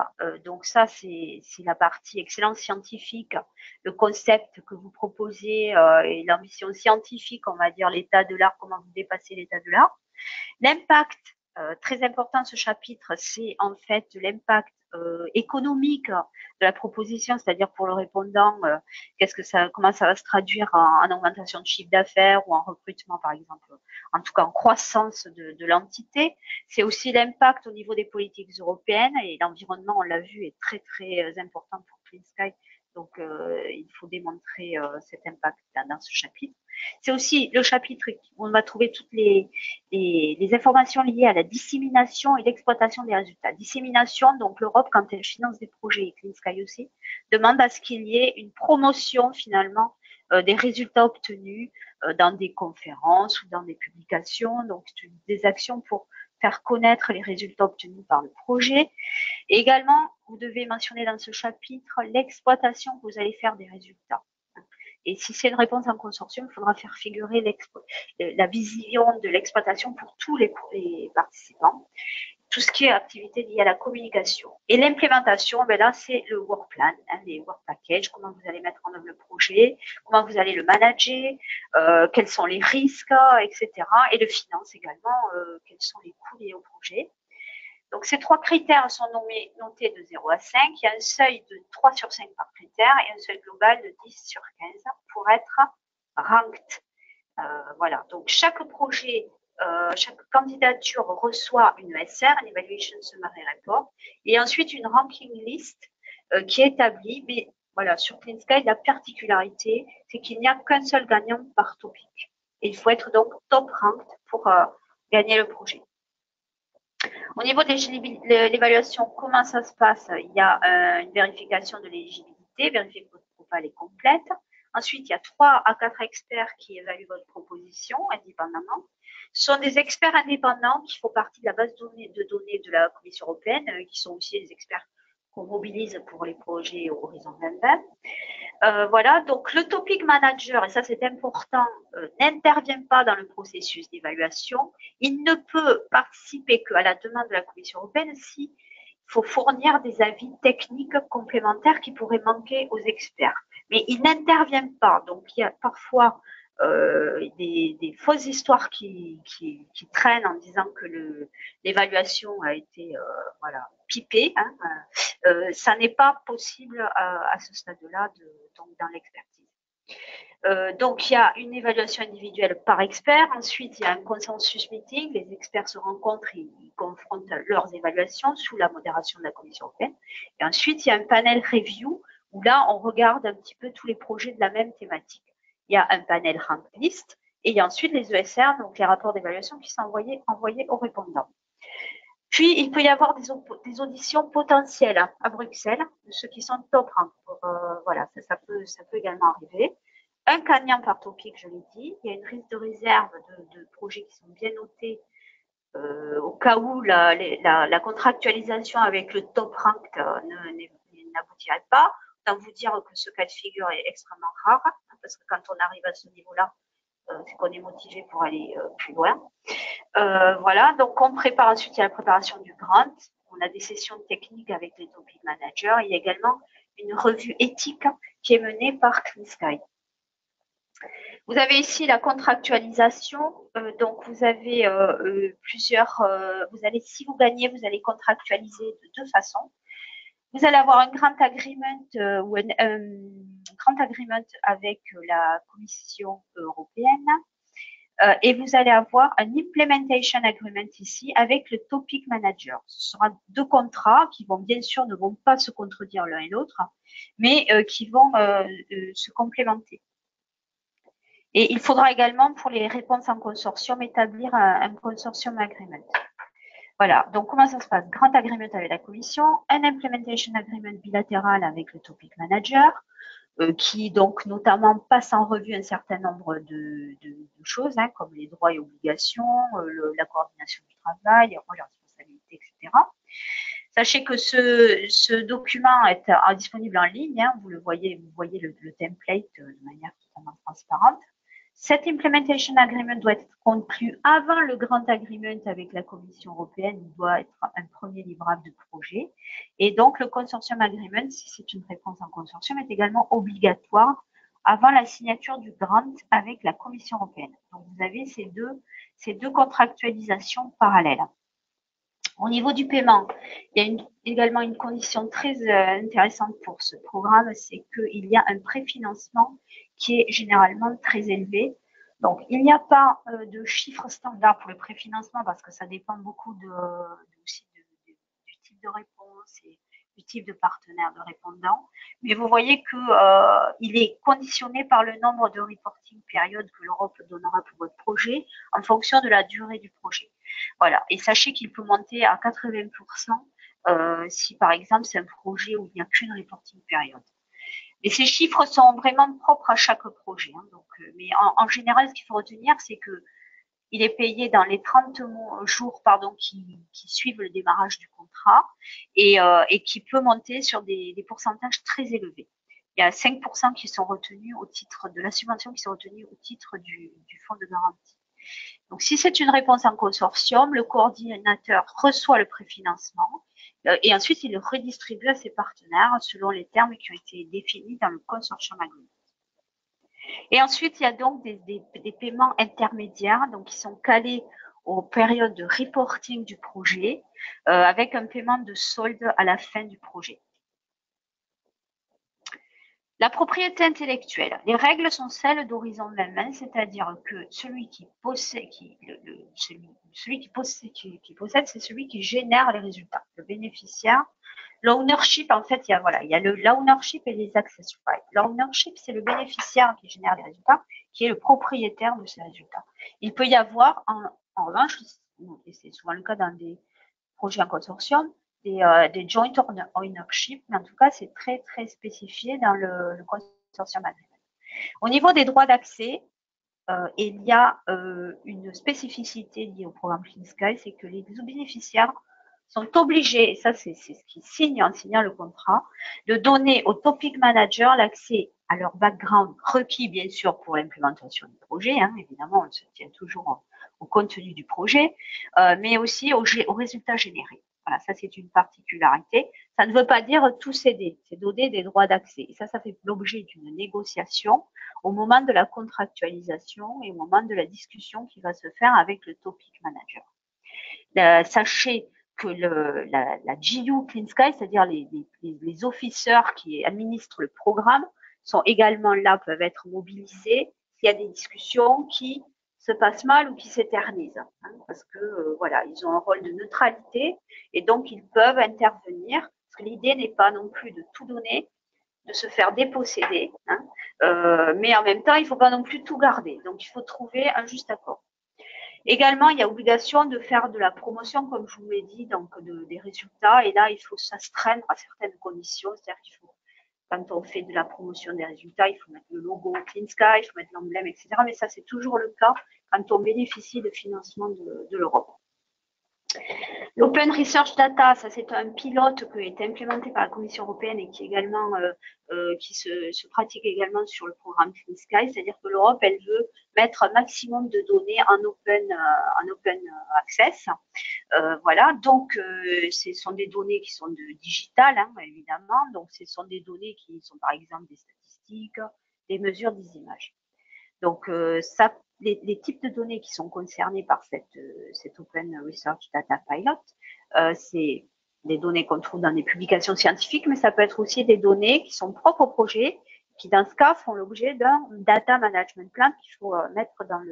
donc ça c'est la partie excellence scientifique, le concept que vous proposez et l'ambition scientifique, on va dire l'état de l'art, comment vous dépassez l'état de l'art. L'impact, très important ce chapitre, c'est en fait l'impact économique de la proposition, c'est-à-dire pour le répondant, comment ça va se traduire en augmentation de chiffre d'affaires ou en recrutement par exemple, en tout cas en croissance de l'entité. C'est aussi l'impact au niveau des politiques européennes et l'environnement, on l'a vu, est très très important pour Clean Sky. Donc, il faut démontrer cet impact dans ce chapitre. C'est aussi le chapitre où on va trouver toutes les informations liées à la dissémination et l'exploitation des résultats. Dissémination, donc l'Europe, quand elle finance des projets, et Clean Sky aussi, demande à ce qu'il y ait une promotion finalement des résultats obtenus dans des conférences ou dans des publications, donc des actions pour faire connaître les résultats obtenus par le projet. Et également, vous devez mentionner dans ce chapitre l'exploitation que vous allez faire des résultats. Et si c'est une réponse en consortium, il faudra faire figurer la vision de l'exploitation pour tous les participants. Tout ce qui est activité liée à la communication. Et l'implémentation, ben là, c'est le work plan, les work packages, comment vous allez mettre en œuvre le projet, comment vous allez le manager, quels sont les risques, etc. Et le finance également, quels sont les coûts liés au projet. Donc, ces 3 critères sont notés de 0 à 5. Il y a un seuil de 3 sur 5 par critère et un seuil global de 10 sur 15 pour être ranked. Voilà. Donc, chaque projet, chaque candidature reçoit une ESR, une Evaluation Summary Report, et ensuite une ranking list qui est établie. Mais voilà, sur Clean Sky, la particularité, c'est qu'il n'y a qu'un seul gagnant par topic. Et il faut être donc top ranked pour gagner le projet. Au niveau de l'évaluation, comment ça se passe? Il y a une vérification de l'éligibilité, vérifier que votre propale est complète. Ensuite, il y a 3 à 4 experts qui évaluent votre proposition indépendamment. Ce sont des experts indépendants qui font partie de la base de données de la Commission européenne, qui sont aussi des experts qu'on mobilise pour les projets Horizon 2020. Voilà, donc le topic manager, et ça c'est important, n'intervient pas dans le processus d'évaluation. Il ne peut participer qu'à la demande de la Commission européenne s'il faut fournir des avis techniques complémentaires qui pourraient manquer aux experts. Mais il n'intervient pas. Donc il y a parfois des fausses histoires qui traînent en disant que l'évaluation a été voilà, pipée. Hein, ça n'est pas possible à ce stade-là donc dans l'expertise. Donc, il y a une évaluation individuelle par expert. Ensuite, il y a un consensus meeting. Les experts se rencontrent et ils confrontent leurs évaluations sous la modération de la Commission européenne. Et ensuite, il y a un panel review où là, on regarde un petit peu tous les projets de la même thématique. Il y a un panel rank list et il y a ensuite les ESR, donc les rapports d'évaluation qui sont envoyés aux répondants. Puis, il peut y avoir des auditions potentielles à Bruxelles, de ceux qui sont top rank. Voilà, ça peut également arriver. Un gagnant par topic, je l'ai dit. Il y a une liste de réserve de projets qui sont bien notés au cas où la contractualisation avec le top rank n'aboutirait pas. Autant vous dire que ce cas de figure est extrêmement rare, parce que quand on arrive à ce niveau-là, c'est qu'on est motivé pour aller plus loin. Voilà, donc on prépare ensuite, il y a la préparation du grant, on a des sessions techniques avec les topic managers, il y a également une revue éthique qui est menée par Clean Sky. Vous avez ici la contractualisation, donc vous avez plusieurs, si vous gagnez, vous allez contractualiser de 2 façons. Vous allez avoir un grant agreement ou un grant agreement avec la Commission européenne. Et vous allez avoir un implementation agreement ici avec le topic manager. Ce sera 2 contrats qui ne vont pas se contredire l'un et l'autre, mais qui vont se complémenter. Et il faudra également, pour les réponses en consortium, établir un consortium agreement. Voilà, donc comment ça se passe? Grant agreement avec la Commission, un implementation agreement bilatéral avec le topic manager, qui donc notamment passe en revue un certain nombre de choses, hein, comme les droits et obligations, la coordination du travail, la responsabilité, etc. Sachez que ce document est disponible en ligne, hein, vous voyez le template de manière totalement transparente. Cet implementation agreement doit être conclu avant le grand agreement avec la Commission européenne. Il doit être un premier livrable de projet. Et donc, le consortium agreement, si c'est une réponse en consortium, est également obligatoire avant la signature du grant avec la Commission européenne. Donc, vous avez ces deux contractualisations parallèles. Au niveau du paiement, il y a également une condition très intéressante pour ce programme, c'est qu'il y a un préfinancement qui est généralement très élevé. Donc, il n'y a pas de chiffre standard pour le préfinancement parce que ça dépend beaucoup aussi du type de réponse et du type de partenaire de répondant. Mais vous voyez qu'il est conditionné par le nombre de reporting périodes que l'Europe donnera pour votre projet en fonction de la durée du projet. Voilà. Et sachez qu'il peut monter à 80% si, par exemple, c'est un projet où il n'y a qu'une reporting période. Mais ces chiffres sont vraiment propres à chaque projet. Hein, donc, mais en général, ce qu'il faut retenir, c'est que Il est payé dans les 30 jours qui suivent le démarrage du contrat et qui peut monter sur des pourcentages très élevés. Il y a 5% qui sont retenus au titre de la subvention qui sont retenus au titre du fonds de garantie. Donc, si c'est une réponse en consortium, le coordinateur reçoit le préfinancement et ensuite il le redistribue à ses partenaires selon les termes qui ont été définis dans le consortium agreement. Et ensuite, il y a donc des paiements intermédiaires donc qui sont calés aux périodes de reporting du projet avec un paiement de solde à la fin du projet. La propriété intellectuelle. Les règles sont celles d'Horizon 2020, c'est-à-dire que celui qui possède, c'est celui qui génère les résultats. Le bénéficiaire. L'ownership, en fait, il y a l'ownership et les access rights. L'ownership, c'est le bénéficiaire qui génère les résultats, qui est le propriétaire de ces résultats. Il peut y avoir, en revanche, et c'est souvent le cas dans des projets en consortium, des joint ownership, mais en tout cas, c'est très, très spécifié dans le consortium agreement. Au niveau des droits d'accès, il y a une spécificité liée au programme Clean Sky, c'est que les bénéficiaires sont obligés, et ça c'est ce qu'ils signent en signant le contrat, de donner au topic manager l'accès à leur background requis bien sûr pour l'implémentation du projet, hein, évidemment on se tient toujours au contenu du projet, mais aussi aux résultats générés. Voilà, ça c'est une particularité. Ça ne veut pas dire tout céder, c'est donner des droits d'accès. Et ça fait l'objet d'une négociation au moment de la contractualisation et au moment de la discussion qui va se faire avec le topic manager. Sachez que la GU Clean Sky, c'est-à-dire les officers qui administrent le programme, sont également là, peuvent être mobilisés s'il y a des discussions qui se passent mal ou qui s'éternisent, hein, parce que voilà, ils ont un rôle de neutralité et donc ils peuvent intervenir. Parce que l'idée n'est pas non plus de tout donner, de se faire déposséder, hein, mais en même temps, il ne faut pas non plus tout garder. Donc, il faut trouver un juste accord. Également, il y a obligation de faire de la promotion, comme je vous l'ai dit, donc des résultats. Et là, il faut s'astreindre à certaines conditions. C'est-à-dire qu'il faut, quand on fait de la promotion des résultats, il faut mettre le logo Clean Sky, il faut mettre l'emblème, etc. Mais ça, c'est toujours le cas quand on bénéficie de financement de l'Europe. L'Open Research Data, ça c'est un pilote qui est implémenté par la Commission européenne et qui également qui se pratique également sur le programme Clean Sky, c'est-à-dire que l'Europe elle veut mettre un maximum de données en open access. Voilà, donc ce sont des données qui sont digitales, hein, évidemment. Donc ce sont des données qui sont par exemple des statistiques, des mesures des images. Donc ça les types de données qui sont concernés par cette Open Research Data Pilot, c'est des données qu'on trouve dans des publications scientifiques, mais ça peut être aussi des données qui sont propres au projet, qui dans ce cas font l'objet d'un data management plan qu'il faut mettre dans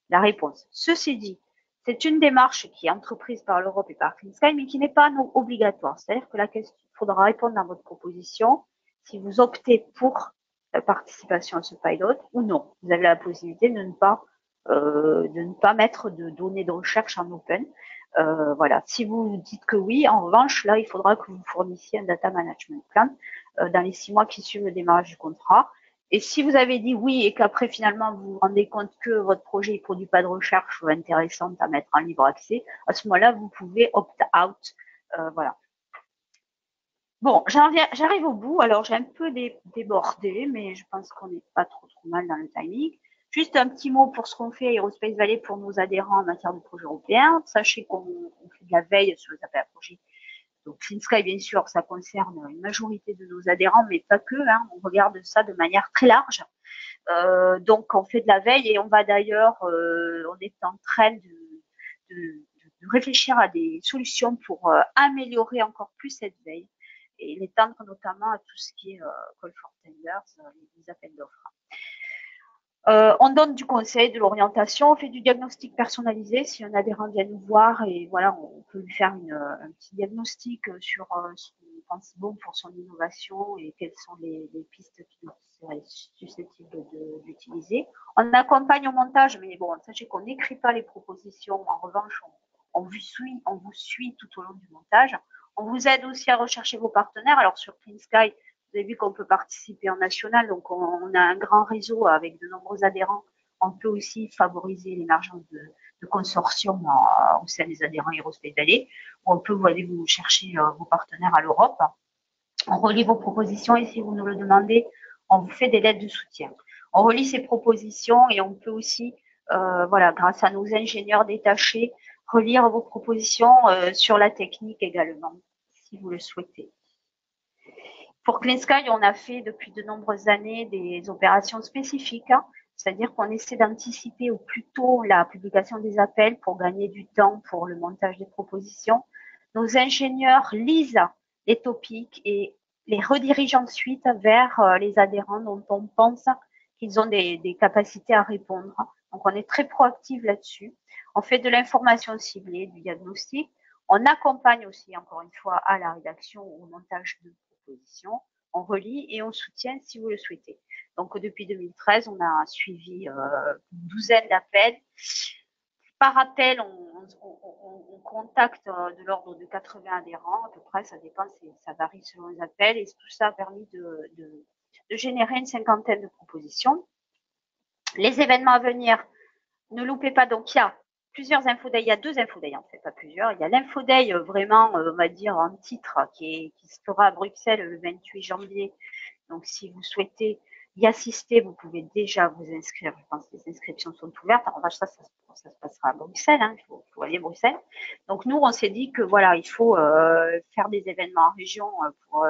la réponse. Ceci dit, c'est une démarche qui est entreprise par l'Europe et par Clean Sky, mais qui n'est pas obligatoire. C'est-à-dire que la question, il faudra répondre dans votre proposition si vous optez pour la participation à ce pilot ou non. Vous avez la possibilité de ne pas mettre de données de recherche en open. Voilà. Si vous dites que oui, en revanche, là, il faudra que vous fournissiez un data management plan dans les 6 mois qui suivent le démarrage du contrat. Et si vous avez dit oui et qu'après finalement vous vous rendez compte que votre projet ne produit pas de recherche intéressante à mettre en libre accès, à ce moment-là, vous pouvez opt-out. Voilà. Bon, j'arrive au bout. Alors, j'ai un peu débordé, mais je pense qu'on n'est pas trop mal dans le timing. Juste un petit mot pour ce qu'on fait à Aerospace Valley pour nos adhérents en matière de projet européen. Sachez qu'on fait de la veille sur les appels à projets. Donc, Clean Sky, bien sûr, ça concerne une majorité de nos adhérents, mais pas que. Hein, on regarde ça de manière très large. Donc, on fait de la veille et on va d'ailleurs, on est en train de réfléchir à des solutions pour améliorer encore plus cette veille et l'étendre notamment à tout ce qui est call for tenders, les appels d'offres. On donne du conseil, de l'orientation, on fait du diagnostic personnalisé. Si un adhérent vient nous voir et voilà, on peut lui faire un petit diagnostic sur ce qu'on pense bon pour son innovation et quelles sont les pistes qui seraient susceptibles d'utiliser. On accompagne au montage, mais bon, sachez qu'on n'écrit pas les propositions. En revanche, on vous suit tout au long du montage. On vous aide aussi à rechercher vos partenaires. Alors sur Clean Sky, vous avez vu qu'on peut participer en national, donc on a un grand réseau avec de nombreux adhérents On peut aussi favoriser l'émergence de consortiums au sein des adhérents Aerospace Valley, où on peut aller vous chercher vos partenaires à l'Europe. On relie vos propositions et si vous nous le demandez, on vous fait des lettres de soutien. On relie ces propositions et on peut aussi, voilà, grâce à nos ingénieurs détachés, relire vos propositions sur la technique également, si vous le souhaitez. Pour Clean Sky, on a fait depuis de nombreuses années des opérations spécifiques, hein, c'est-à-dire qu'on essaie d'anticiper au plus tôt la publication des appels pour gagner du temps pour le montage des propositions. Nos ingénieurs lisent les topics et les redirigent ensuite vers les adhérents dont on pense qu'ils ont des capacités à répondre. Donc, on est très proactif là-dessus. On fait de l'information ciblée, du diagnostic. On accompagne aussi, encore une fois, à la rédaction ou au montage de propositions. On relie et on soutient si vous le souhaitez. Donc, depuis 2013, on a suivi une douzaine d'appels. Par appel, on contacte de l'ordre de 80 adhérents, à peu près, ça dépend, ça varie selon les appels, et tout ça a permis de générer une cinquantaine de propositions. Les événements à venir, ne loupez pas, donc il y a plusieurs infodays, il y a 2 infodays en fait, pas plusieurs. Il y a l'infoday vraiment, on va dire, en titre, qui se fera à Bruxelles le 28 janvier. Donc si vous souhaitez y assister, vous pouvez déjà vous inscrire. Je pense que les inscriptions sont ouvertes. En revanche, ça se passera à Bruxelles. Hein. Il faut aller à Bruxelles. Donc nous, on s'est dit que voilà, il faut faire des événements en région pour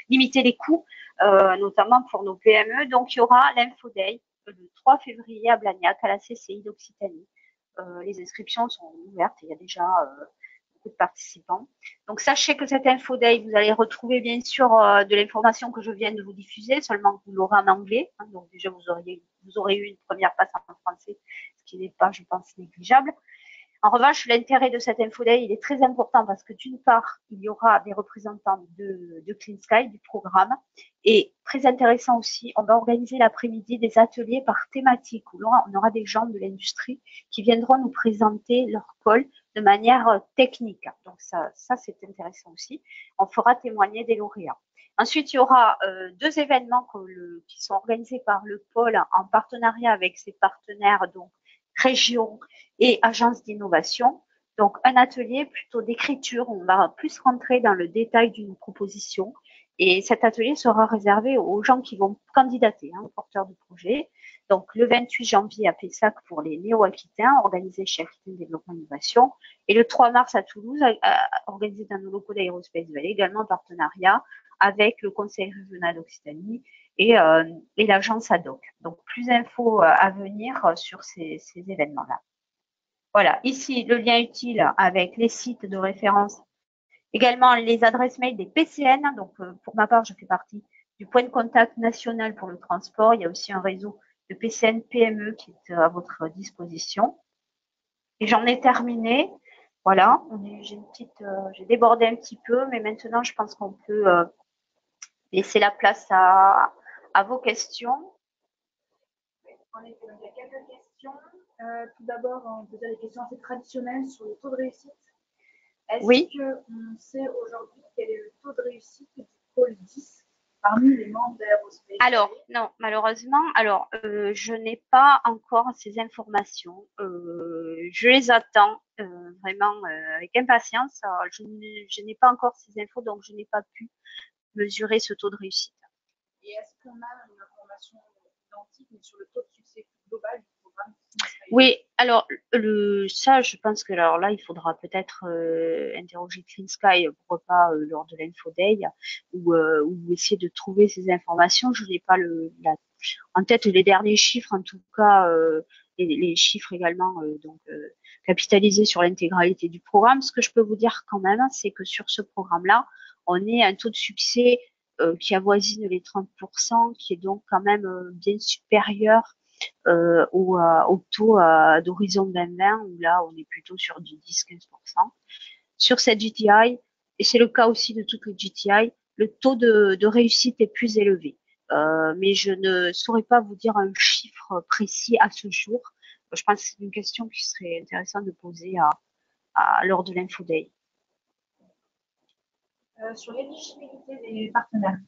limiter les coûts, notamment pour nos PME. Donc il y aura l'Info Day le 3 février à Blagnac, à la CCI d'Occitanie. Les inscriptions sont ouvertes. Il y a déjà beaucoup de participants. Donc sachez que cette Info Day, vous allez retrouver bien sûr de l'information que je viens de vous diffuser, seulement que vous l'aurez en anglais. Hein, donc déjà, vous aurez eu une première passe en français, ce qui n'est pas, je pense, négligeable. En revanche, l'intérêt de cette Info Day, il est très important parce que d'une part, il y aura des représentants de Clean Sky, du programme, et très intéressant aussi, on va organiser l'après-midi des ateliers par thématique où on aura des gens de l'industrie qui viendront nous présenter leur pôle de manière technique. Donc ça c'est intéressant aussi. On fera témoigner des lauréats. Ensuite, il y aura 2 événements qui sont organisés par le pôle en partenariat avec ses partenaires, donc régions et agences d'innovation. Donc, un atelier plutôt d'écriture, on va plus rentrer dans le détail d'une proposition. Et cet atelier sera réservé aux gens qui vont candidater, hein, aux porteurs de projet. Donc, le 28 janvier à Pessac pour les néo-aquitains, organisé chez Aquitaine Développement Innovation. Et le 3 mars à Toulouse, organisé dans nos locaux d'Aerospace Valley, également en partenariat avec le Conseil régional d'Occitanie et l'agence ADOC. Donc, plus d'infos à venir sur ces événements-là. Voilà, ici, le lien utile avec les sites de référence. Également, les adresses mail des PCN. Donc, pour ma part, je fais partie du point de contact national pour le transport. Il y a aussi un réseau de PCN PME qui est à votre disposition. Et j'en ai terminé. Voilà, j'ai débordé un petit peu, mais maintenant, je pense qu'on peut laisser la place à vos questions. En effet, il y a quelques questions. Tout d'abord, on peut dire des questions assez traditionnelles sur le taux de réussite. Est-ce qu'on sait aujourd'hui quel est le taux de réussite du pôle 10 parmi les membres d'Aerospace? Alors, non, malheureusement, je n'ai pas encore ces informations. Je les attends vraiment avec impatience. Je n'ai pas encore ces infos, donc je n'ai pas pu mesurer ce taux de réussite. Et est-ce qu'on a une information identique, mais sur le taux de succès global du programme? Oui, alors ça, je pense que alors là, il faudra peut-être interroger Clean Sky, pourquoi pas lors de l'Info Day, ou essayer de trouver ces informations. Je n'ai pas en tête les derniers chiffres, en tout cas les chiffres également capitalisés sur l'intégralité du programme. Ce que je peux vous dire quand même, c'est que sur ce programme-là, on est à un taux de succès qui avoisine les 30%, qui est donc quand même bien supérieur au taux d'horizon 2020, où là, on est plutôt sur du 10-15%. Sur cette GTI, et c'est le cas aussi de toutes les GTI, le taux de réussite est plus élevé. Mais je ne saurais pas vous dire un chiffre précis à ce jour. Je pense que c'est une question qui serait intéressante de poser lors de l'Info Day. Sur l'éligibilité des partenaires,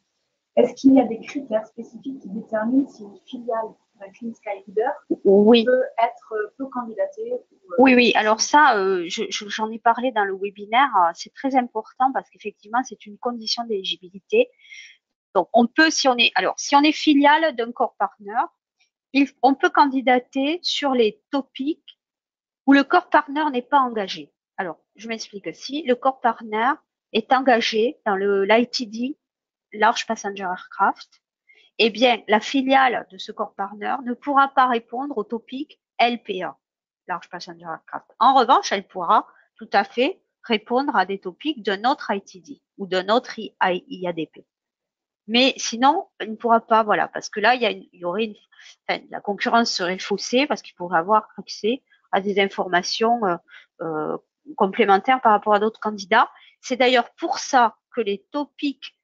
est-ce qu'il y a des critères spécifiques qui déterminent si une filiale Clean Sky Leader, oui, peut candidater. Oui. Alors ça, j'en ai parlé dans le webinaire. C'est très important parce qu'effectivement, c'est une condition d'éligibilité. Donc, on peut, si on est filiale d'un corps partner, on peut candidater sur les topics où le corps partner n'est pas engagé. Alors, je m'explique. Si le corps partner est engagé dans l'ITD, Large Passenger Aircraft, eh bien, la filiale de ce corps partner ne pourra pas répondre au topic LPA, Large Passenger Aircraft. En revanche, elle pourra tout à fait répondre à des topics d'un autre ITD ou d'un autre IADP. Mais sinon, elle ne pourra pas, voilà, parce que là, il y aurait la concurrence serait faussée parce qu'il pourrait avoir accès à des informations euh, complémentaires par rapport à d'autres candidats. C'est d'ailleurs pour ça que les topics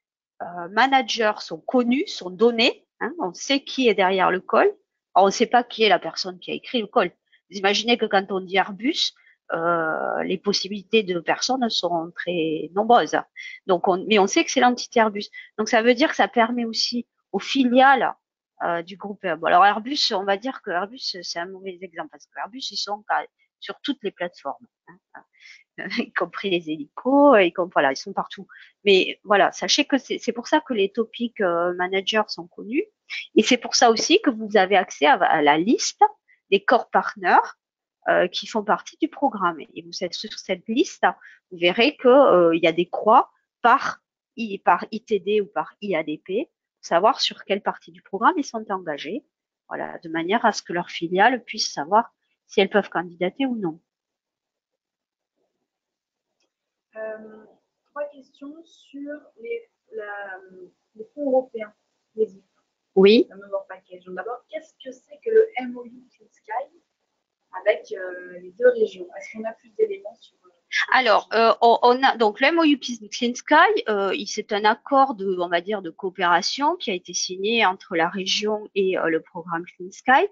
managers sont connus, sont donnés. Hein, on sait qui est derrière le call. Alors, on ne sait pas qui est la personne qui a écrit le call. Vous imaginez que quand on dit Airbus, les possibilités de personnes sont très nombreuses. Donc, mais on sait que c'est l'entité Airbus. Donc, ça veut dire que ça permet aussi aux filiales du groupe. Bon, alors Airbus, on va dire que Airbus, c'est un mauvais exemple parce que Airbus, ils sont sur toutes les plateformes. Hein, y compris les hélicos, voilà, ils sont partout. Mais voilà, sachez que c'est pour ça que les topic managers sont connus, et c'est pour ça aussi que vous avez accès à la liste des core partners qui font partie du programme. Et vous êtes sur cette liste, vous verrez que il y a des croix par ITD ou par IADP, pour savoir sur quelle partie du programme ils sont engagés, voilà, de manière à ce que leurs filiales puissent savoir si elles peuvent candidater ou non. Trois questions sur les fonds européens, les IF. Oui. Package. D'abord, qu'est-ce que c'est que le MOU Clean Sky avec les deux régions? Est-ce qu'on a plus d'éléments sur alors, on a donc le MOU Clean Sky, c'est un accord on va dire, de coopération qui a été signé entre la région et le programme Clean Sky,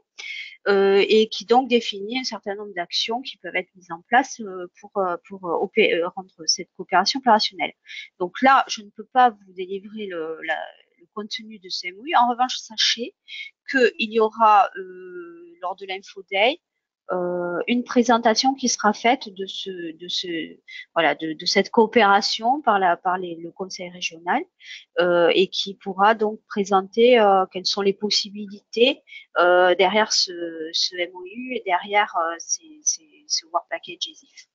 et qui donc définit un certain nombre d'actions qui peuvent être mises en place pour rendre cette coopération opérationnelle. Donc là, je ne peux pas vous délivrer le contenu de ce MOU. En revanche, sachez qu'il y aura lors de l'Info Day une présentation qui sera faite de cette coopération par le conseil régional, et qui pourra donc présenter quelles sont les possibilités derrière ce MOU et derrière ce Work Package ESIF.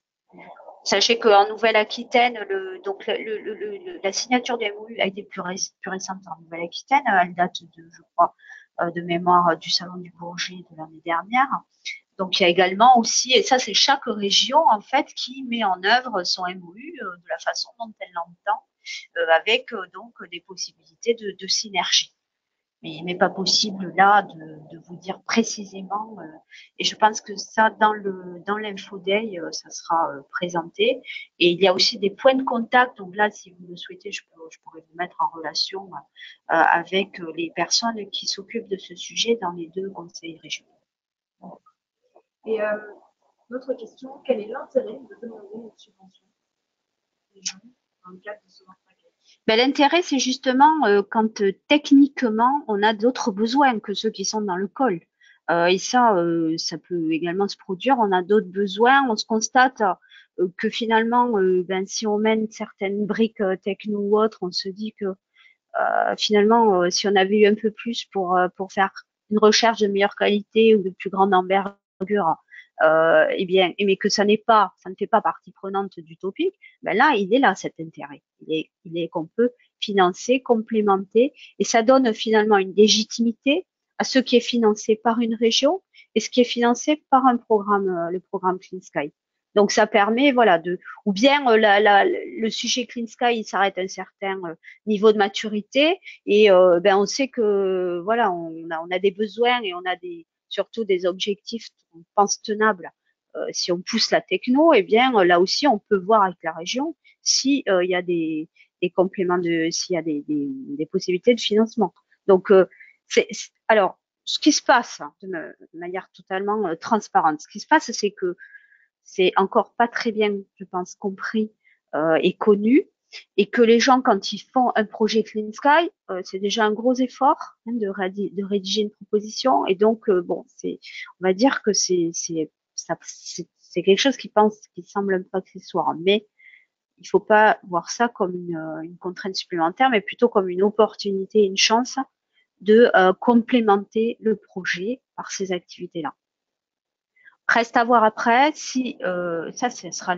Sachez qu'en Nouvelle-Aquitaine, la signature du MOU a été plus récente en Nouvelle-Aquitaine. Elle date je crois, de mémoire du Salon du Bourget de l'année dernière. Donc, il y a également aussi, et ça, c'est chaque région, en fait, qui met en œuvre son MOU de la façon dont elle l'entend, avec donc des possibilités de synergie. Mais pas possible là de vous dire précisément. Et je pense que ça, dans l'Info Day, ça sera présenté. Et il y a aussi des points de contact. Donc là, si vous le souhaitez, je pourrais vous mettre en relation avec les personnes qui s'occupent de ce sujet dans les deux conseils régionaux. Et notre question, quel est l'intérêt de demander une subvention dans le cadre de ce package? L'intérêt, c'est justement quand techniquement, on a d'autres besoins que ceux qui sont dans le call. Et ça peut également se produire. On a d'autres besoins. On se constate que finalement, si on mène certaines briques techno ou autres, on se dit que finalement, si on avait eu un peu plus pour faire une recherche de meilleure qualité ou de plus grande envergure, mais que ça ne fait pas partie prenante du topic, là, il est là cet intérêt. Il est qu'on peut financer, complémenter, et ça donne finalement une légitimité à ce qui est financé par une région et ce qui est financé par un programme, le programme Clean Sky. Donc ça permet, voilà, ou bien le sujet Clean Sky, il s'arrête à un certain niveau de maturité, et on sait que voilà, on a des besoins et on a surtout des objectifs qu'on pense tenables. Si on pousse la techno, là aussi on peut voir avec la région si il y a des compléments s'il y a des possibilités de financement. Donc alors ce qui se passe de manière totalement transparente, ce qui se passe, c'est que c'est encore pas très bien, je pense, compris et connu, et que les gens, quand ils font un projet Clean Sky, c'est déjà un gros effort hein, de rédiger une proposition. Et donc, bon, on va dire que c'est quelque chose qui semble un peu accessoire, mais il faut pas voir ça comme une contrainte supplémentaire, mais plutôt comme une opportunité, une chance de complémenter le projet par ces activités-là. Reste à voir après si ça, ce sera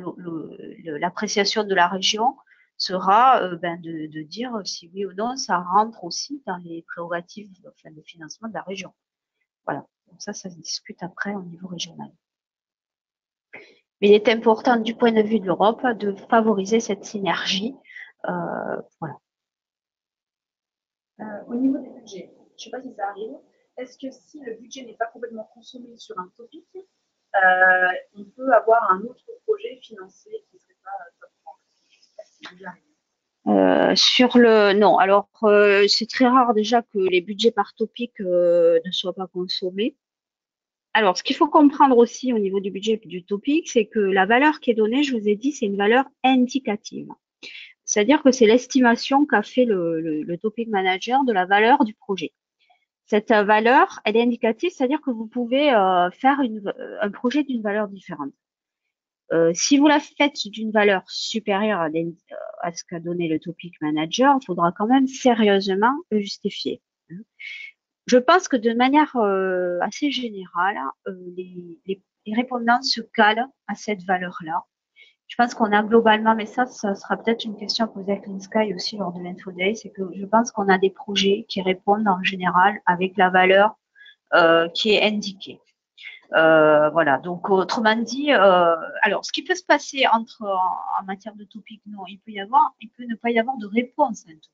l'appréciation de la région sera de dire si oui ou non ça rentre aussi dans les prérogatives enfin, de financement de la région. Voilà. Donc ça se discute après au niveau régional. Mais il est important du point de vue de l'Europe de favoriser cette synergie. Voilà. Au niveau des budgets, je ne sais pas si ça arrive, est-ce que si le budget n'est pas complètement consommé sur un topic, on peut avoir un autre projet financé qui ne serait pas top 30? Je ne sais pas si c'est déjà arrivé. Non, alors c'est très rare déjà que les budgets par topic ne soient pas consommés. Alors, ce qu'il faut comprendre aussi au niveau du budget du topic, c'est que la valeur qui est donnée, je vous ai dit, c'est une valeur indicative. C'est-à-dire que c'est l'estimation qu'a fait le topic manager de la valeur du projet. Cette valeur, elle est indicative, c'est-à-dire que vous pouvez faire un projet d'une valeur différente. Si vous la faites d'une valeur supérieure à ce qu'a donné le topic manager, il faudra quand même sérieusement le justifier. Je pense que de manière assez générale, les répondants se calent à cette valeur-là. Je pense qu'on a globalement, mais ça sera peut-être une question à poser à Clean Sky aussi lors de l'Info Day, c'est que je pense qu'on a des projets qui répondent en général avec la valeur qui est indiquée. Voilà, donc autrement dit, alors ce qui peut se passer en matière de topic, non, il peut ne pas y avoir de réponse à un topic.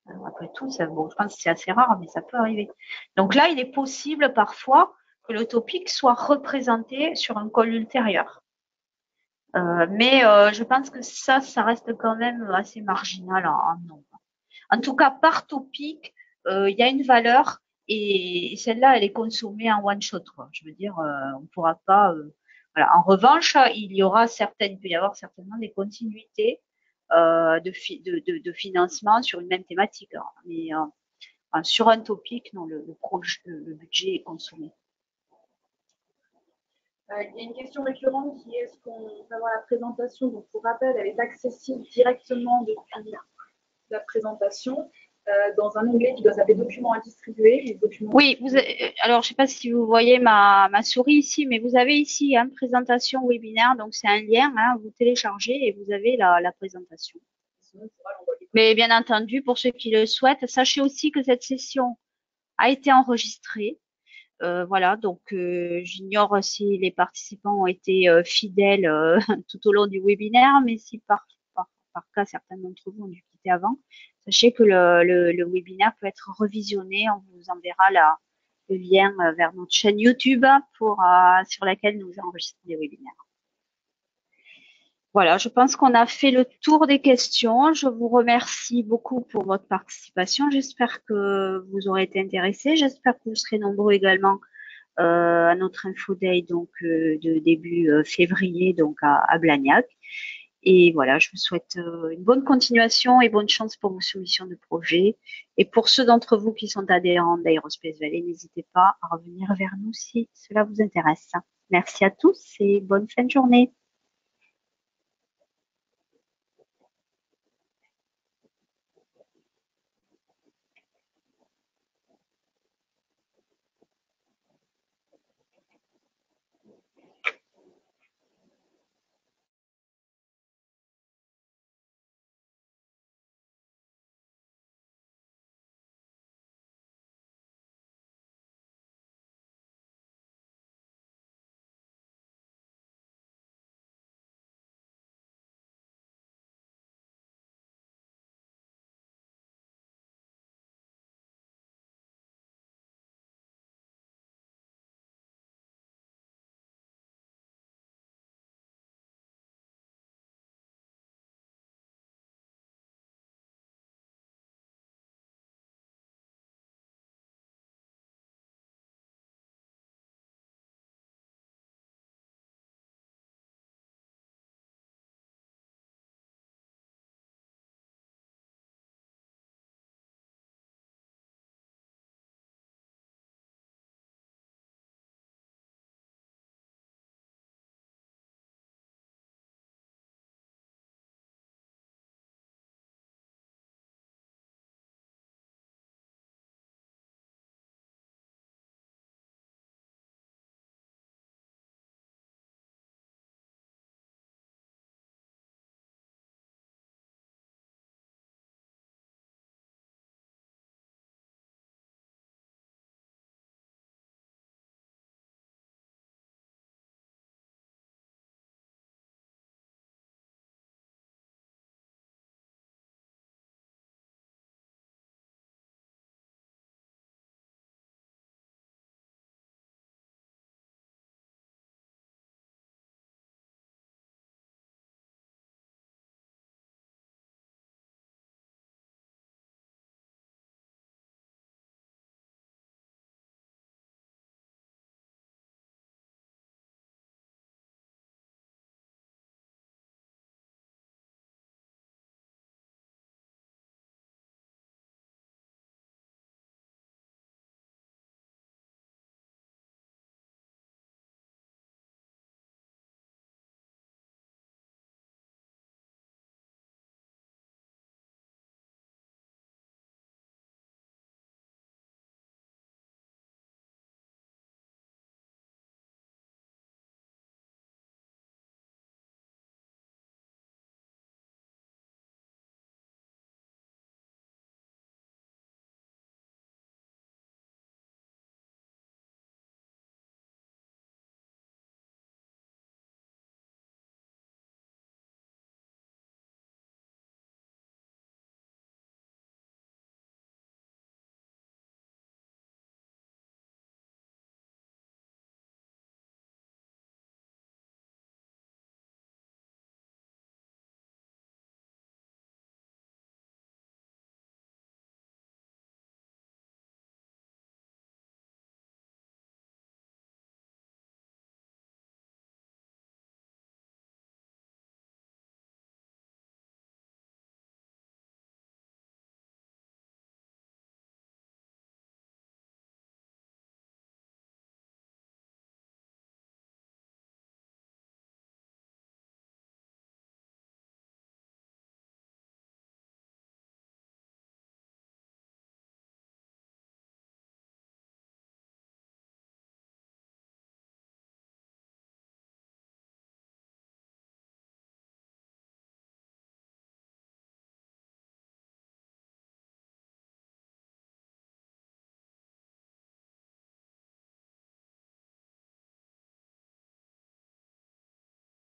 Alors, après tout, bon, je pense que c'est assez rare, mais ça peut arriver. Donc là, il est possible parfois que le topic soit représenté sur un call ultérieur. Mais je pense que ça reste quand même assez marginal en nombre. En tout cas, par topic, il y a une valeur et celle-là, elle est consommée en one shot, quoi. Je veux dire, on pourra pas. Voilà. En revanche, il peut y avoir certainement des continuités de financement sur une même thématique. Hein. Mais sur un topic, non, le budget est consommé. Il y a une question récurrente qui est est-ce qu'on peut avoir la présentation? Donc, pour rappel, elle est accessible directement depuis la présentation dans un onglet qui doit s'appeler documents à distribuer. Oui, alors je ne sais pas si vous voyez ma souris ici, mais vous avez ici une présentation webinaire, donc c'est un lien, hein, vous téléchargez et vous avez la présentation. Mais bien entendu, pour ceux qui le souhaitent, sachez aussi que cette session a été enregistrée. Voilà, donc j'ignore si les participants ont été fidèles tout au long du webinaire, mais si par cas certains d'entre vous ont dû quitter avant, sachez que le webinaire peut être revisionné. On vous enverra le lien vers notre chaîne YouTube sur laquelle nous enregistrons les webinaires. Voilà, je pense qu'on a fait le tour des questions. Je vous remercie beaucoup pour votre participation. J'espère que vous aurez été intéressés. J'espère que vous serez nombreux également à notre Info Day donc de début février donc à Blagnac. Et voilà, je vous souhaite une bonne continuation et bonne chance pour vos soumissions de projets. Et pour ceux d'entre vous qui sont adhérents d'Aerospace Valley, n'hésitez pas à revenir vers nous si cela vous intéresse. Merci à tous et bonne fin de journée.